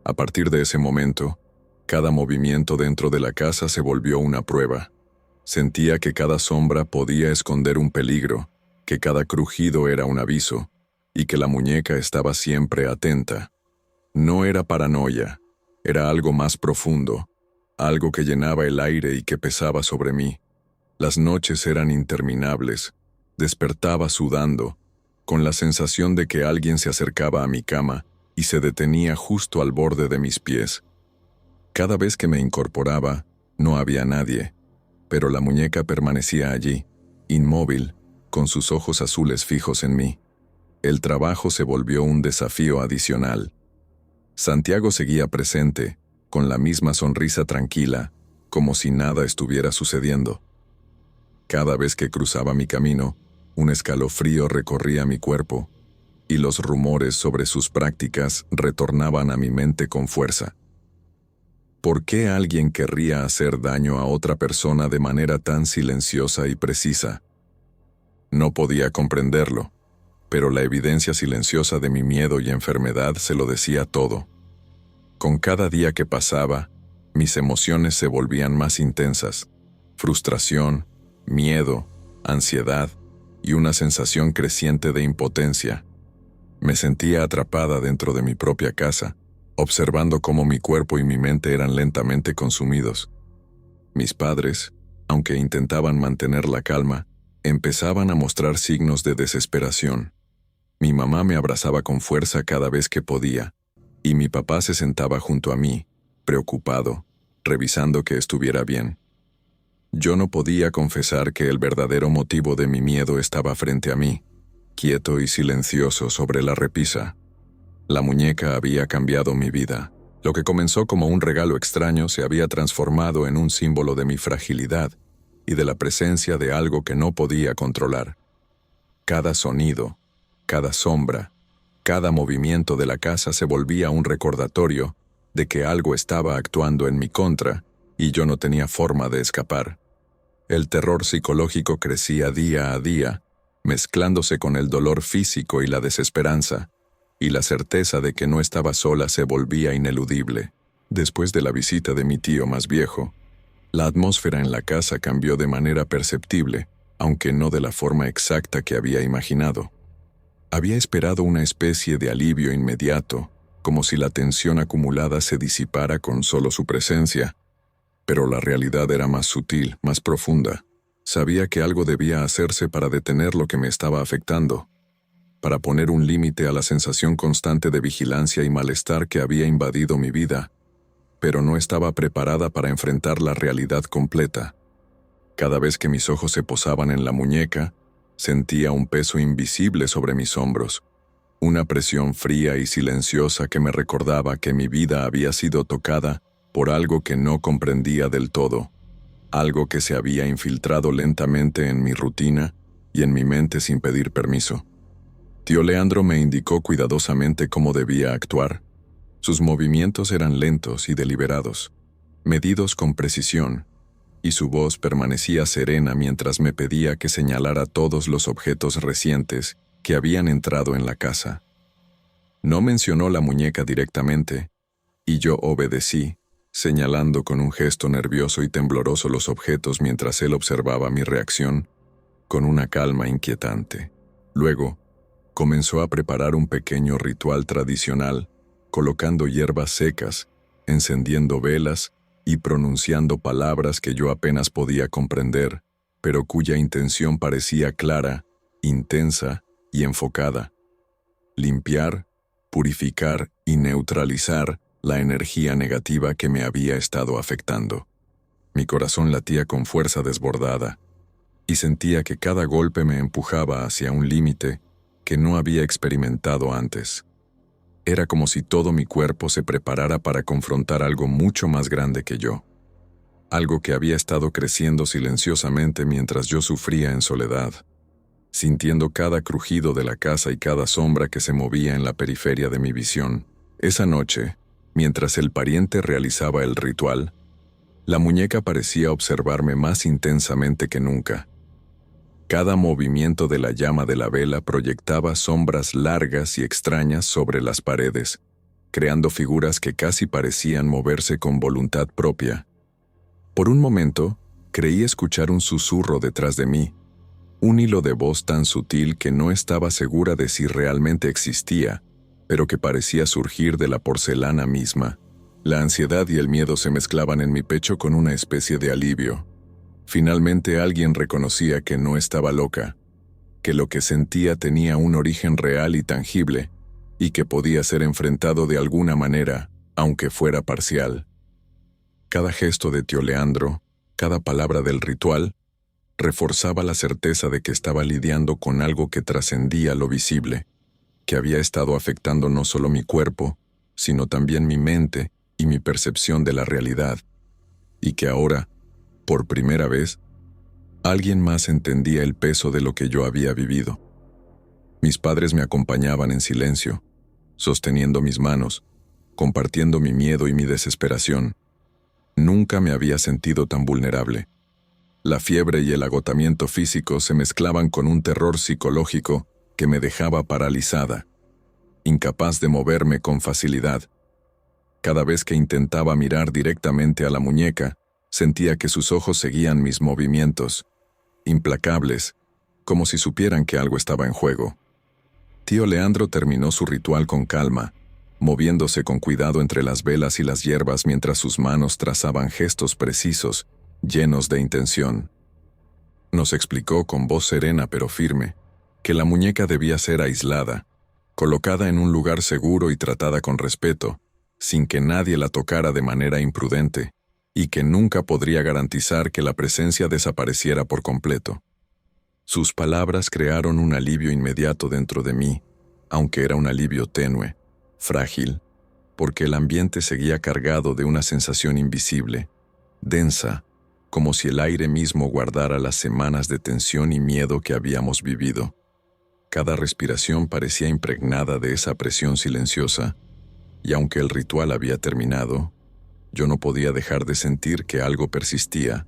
A partir de ese momento, cada movimiento dentro de la casa se volvió una prueba. Sentía que cada sombra podía esconder un peligro, que cada crujido era un aviso, y que la muñeca estaba siempre atenta. No era paranoia, era algo más profundo, algo que llenaba el aire y que pesaba sobre mí. Las noches eran interminables, despertaba sudando, con la sensación de que alguien se acercaba a mi cama y se detenía justo al borde de mis pies. Cada vez que me incorporaba, no había nadie, pero la muñeca permanecía allí, inmóvil, con sus ojos azules fijos en mí. El trabajo se volvió un desafío adicional. Santiago seguía presente, con la misma sonrisa tranquila, como si nada estuviera sucediendo. Cada vez que cruzaba mi camino, un escalofrío recorría mi cuerpo, y los rumores sobre sus prácticas retornaban a mi mente con fuerza. ¿Por qué alguien querría hacer daño a otra persona de manera tan silenciosa y precisa? No podía comprenderlo, pero la evidencia silenciosa de mi miedo y enfermedad se lo decía todo. Con cada día que pasaba, mis emociones se volvían más intensas: frustración, miedo, ansiedad y una sensación creciente de impotencia. Me sentía atrapada dentro de mi propia casa, observando cómo mi cuerpo y mi mente eran lentamente consumidos. Mis padres, aunque intentaban mantener la calma, empezaban a mostrar signos de desesperación. Mi mamá me abrazaba con fuerza cada vez que podía, y mi papá se sentaba junto a mí, preocupado, revisando que estuviera bien. Yo no podía confesar que el verdadero motivo de mi miedo estaba frente a mí, quieto y silencioso sobre la repisa. La muñeca había cambiado mi vida. Lo que comenzó como un regalo extraño se había transformado en un símbolo de mi fragilidad y de la presencia de algo que no podía controlar. Cada sonido, cada sombra, cada movimiento de la casa se volvía un recordatorio de que algo estaba actuando en mi contra y yo no tenía forma de escapar. El terror psicológico crecía día a día, mezclándose con el dolor físico y la desesperanza, y la certeza de que no estaba sola se volvía ineludible. Después de la visita de mi tío más viejo, la atmósfera en la casa cambió de manera perceptible, aunque no de la forma exacta que había imaginado. Había esperado una especie de alivio inmediato, como si la tensión acumulada se disipara con solo su presencia, pero la realidad era más sutil, más profunda. Sabía que algo debía hacerse para detener lo que me estaba afectando, para poner un límite a la sensación constante de vigilancia y malestar que había invadido mi vida, pero no estaba preparada para enfrentar la realidad completa. Cada vez que mis ojos se posaban en la muñeca, sentía un peso invisible sobre mis hombros, una presión fría y silenciosa que me recordaba que mi vida había sido tocada por algo que no comprendía del todo, algo que se había infiltrado lentamente en mi rutina y en mi mente sin pedir permiso. Tío Leandro me indicó cuidadosamente cómo debía actuar. Sus movimientos eran lentos y deliberados, medidos con precisión, y su voz permanecía serena mientras me pedía que señalara todos los objetos recientes que habían entrado en la casa. No mencionó la muñeca directamente, y yo obedecí, señalando con un gesto nervioso y tembloroso los objetos mientras él observaba mi reacción, con una calma inquietante. Luego, comenzó a preparar un pequeño ritual tradicional, colocando hierbas secas, encendiendo velas y pronunciando palabras que yo apenas podía comprender, pero cuya intención parecía clara, intensa y enfocada. Limpiar, purificar y neutralizar la energía negativa que me había estado afectando. Mi corazón latía con fuerza desbordada, y sentía que cada golpe me empujaba hacia un límite que no había experimentado antes. Era como si todo mi cuerpo se preparara para confrontar algo mucho más grande que yo. Algo que había estado creciendo silenciosamente mientras yo sufría en soledad, sintiendo cada crujido de la casa y cada sombra que se movía en la periferia de mi visión. Esa noche, mientras el pariente realizaba el ritual, la muñeca parecía observarme más intensamente que nunca. Cada movimiento de la llama de la vela proyectaba sombras largas y extrañas sobre las paredes, creando figuras que casi parecían moverse con voluntad propia. Por un momento, creí escuchar un susurro detrás de mí, un hilo de voz tan sutil que no estaba segura de si realmente existía, pero que parecía surgir de la porcelana misma. La ansiedad y el miedo se mezclaban en mi pecho con una especie de alivio. Finalmente alguien reconocía que no estaba loca, que lo que sentía tenía un origen real y tangible, y que podía ser enfrentado de alguna manera, aunque fuera parcial. Cada gesto de tío Leandro, cada palabra del ritual, reforzaba la certeza de que estaba lidiando con algo que trascendía lo visible, que había estado afectando no solo mi cuerpo, sino también mi mente y mi percepción de la realidad, y que ahora, por primera vez, alguien más entendía el peso de lo que yo había vivido. Mis padres me acompañaban en silencio, sosteniendo mis manos, compartiendo mi miedo y mi desesperación. Nunca me había sentido tan vulnerable. La fiebre y el agotamiento físico se mezclaban con un terror psicológico que me dejaba paralizada, incapaz de moverme con facilidad. Cada vez que intentaba mirar directamente a la muñeca, sentía que sus ojos seguían mis movimientos, implacables, como si supieran que algo estaba en juego. Tío Leandro terminó su ritual con calma, moviéndose con cuidado entre las velas y las hierbas mientras sus manos trazaban gestos precisos, llenos de intención. Nos explicó con voz serena pero firme que la muñeca debía ser aislada, colocada en un lugar seguro y tratada con respeto, sin que nadie la tocara de manera imprudente, y que nunca podría garantizar que la presencia desapareciera por completo. Sus palabras crearon un alivio inmediato dentro de mí, aunque era un alivio tenue, frágil, porque el ambiente seguía cargado de una sensación invisible, densa, como si el aire mismo guardara las semanas de tensión y miedo que habíamos vivido. Cada respiración parecía impregnada de esa presión silenciosa, y aunque el ritual había terminado, yo no podía dejar de sentir que algo persistía,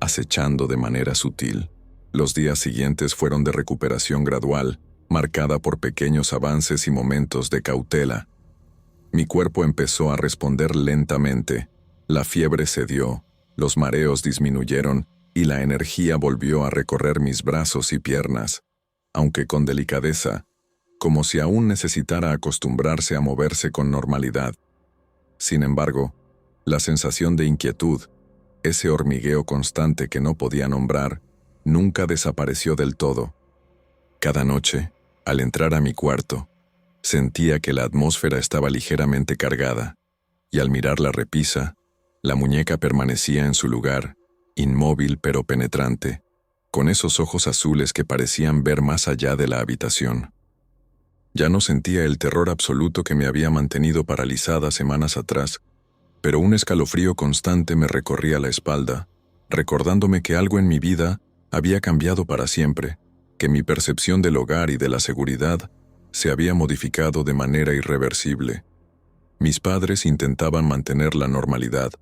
acechando de manera sutil. Los días siguientes fueron de recuperación gradual, marcada por pequeños avances y momentos de cautela. Mi cuerpo empezó a responder lentamente, la fiebre cedió, los mareos disminuyeron y la energía volvió a recorrer mis brazos y piernas, aunque con delicadeza, como si aún necesitara acostumbrarse a moverse con normalidad. Sin embargo, la sensación de inquietud, ese hormigueo constante que no podía nombrar, nunca desapareció del todo. Cada noche, al entrar a mi cuarto, sentía que la atmósfera estaba ligeramente cargada, y al mirar la repisa, la muñeca permanecía en su lugar, inmóvil pero penetrante, con esos ojos azules que parecían ver más allá de la habitación. Ya no sentía el terror absoluto que me había mantenido paralizada semanas atrás, pero un escalofrío constante me recorría la espalda, recordándome que algo en mi vida había cambiado para siempre, que mi percepción del hogar y de la seguridad se había modificado de manera irreversible. Mis padres intentaban mantener la normalidad,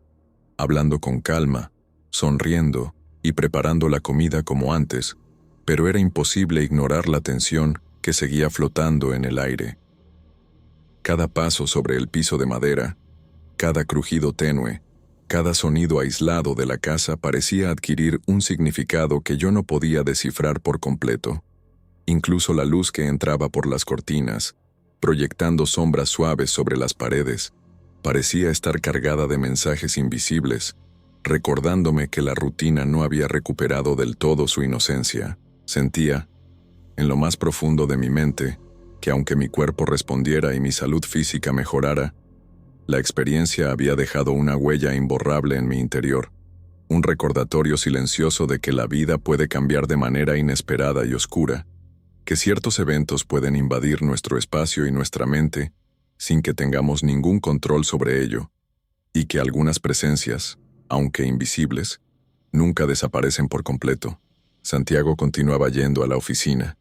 hablando con calma, sonriendo y preparando la comida como antes, pero era imposible ignorar la tensión que seguía flotando en el aire. Cada paso sobre el piso de madera, cada crujido tenue, cada sonido aislado de la casa parecía adquirir un significado que yo no podía descifrar por completo. Incluso la luz que entraba por las cortinas, proyectando sombras suaves sobre las paredes, parecía estar cargada de mensajes invisibles, recordándome que la rutina no había recuperado del todo su inocencia. Sentía, en lo más profundo de mi mente, que aunque mi cuerpo respondiera y mi salud física mejorara, la experiencia había dejado una huella imborrable en mi interior, un recordatorio silencioso de que la vida puede cambiar de manera inesperada y oscura, que ciertos eventos pueden invadir nuestro espacio y nuestra mente sin que tengamos ningún control sobre ello, y que algunas presencias, aunque invisibles, nunca desaparecen por completo. Santiago continuaba yendo a la oficina,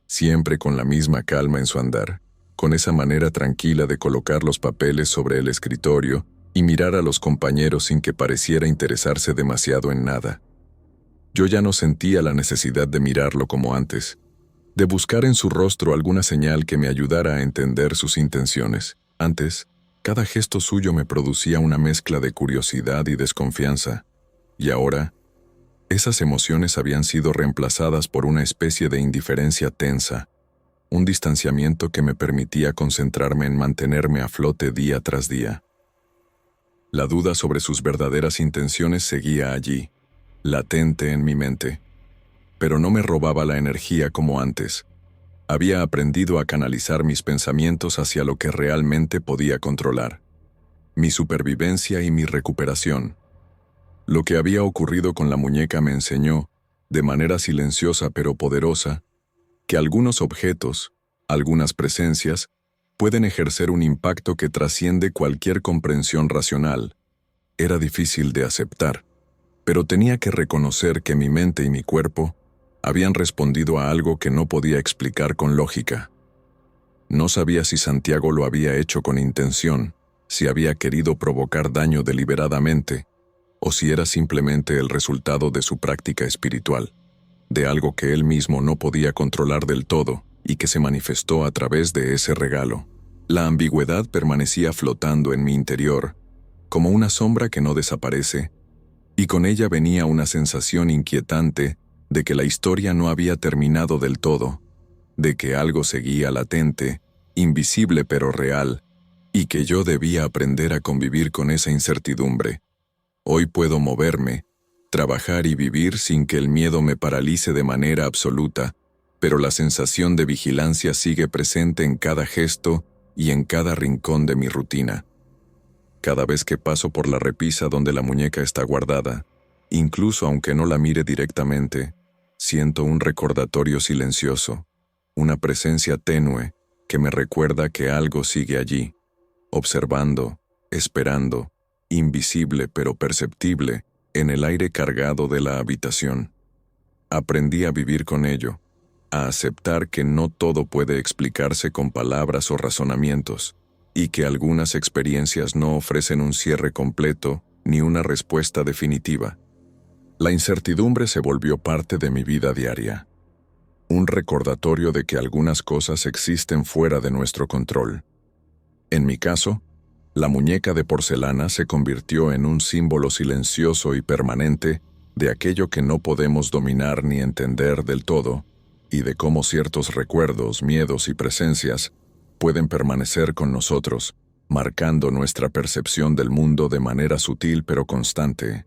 siempre con la misma calma en su andar, con esa manera tranquila de colocar los papeles sobre el escritorio y mirar a los compañeros sin que pareciera interesarse demasiado en nada. Yo ya no sentía la necesidad de mirarlo como antes, de buscar en su rostro alguna señal que me ayudara a entender sus intenciones. Antes, cada gesto suyo me producía una mezcla de curiosidad y desconfianza, y ahora, esas emociones habían sido reemplazadas por una especie de indiferencia tensa, un distanciamiento que me permitía concentrarme en mantenerme a flote día tras día. La duda sobre sus verdaderas intenciones seguía allí, latente en mi mente, pero no me robaba la energía como antes. Había aprendido a canalizar mis pensamientos hacia lo que realmente podía controlar: mi supervivencia y mi recuperación. Lo que había ocurrido con la muñeca me enseñó, de manera silenciosa pero poderosa, que algunos objetos, algunas presencias, pueden ejercer un impacto que trasciende cualquier comprensión racional. Era difícil de aceptar, pero tenía que reconocer que mi mente y mi cuerpo habían respondido a algo que no podía explicar con lógica. No sabía si Santiago lo había hecho con intención, si había querido provocar daño deliberadamente, o si era simplemente el resultado de su práctica espiritual, de algo que él mismo no podía controlar del todo y que se manifestó a través de ese regalo. La ambigüedad permanecía flotando en mi interior, como una sombra que no desaparece, y con ella venía una sensación inquietante de que la historia no había terminado del todo, de que algo seguía latente, invisible pero real, y que yo debía aprender a convivir con esa incertidumbre. Hoy puedo moverme, trabajar y vivir sin que el miedo me paralice de manera absoluta, pero la sensación de vigilancia sigue presente en cada gesto y en cada rincón de mi rutina. Cada vez que paso por la repisa donde la muñeca está guardada, incluso aunque no la mire directamente, siento un recordatorio silencioso, una presencia tenue que me recuerda que algo sigue allí, observando, esperando, invisible pero perceptible, en el aire cargado de la habitación. Aprendí a vivir con ello, a aceptar que no todo puede explicarse con palabras o razonamientos, y que algunas experiencias no ofrecen un cierre completo ni una respuesta definitiva. La incertidumbre se volvió parte de mi vida diaria, un recordatorio de que algunas cosas existen fuera de nuestro control. En mi caso, la muñeca de porcelana se convirtió en un símbolo silencioso y permanente de aquello que no podemos dominar ni entender del todo, y de cómo ciertos recuerdos, miedos y presencias pueden permanecer con nosotros, marcando nuestra percepción del mundo de manera sutil pero constante.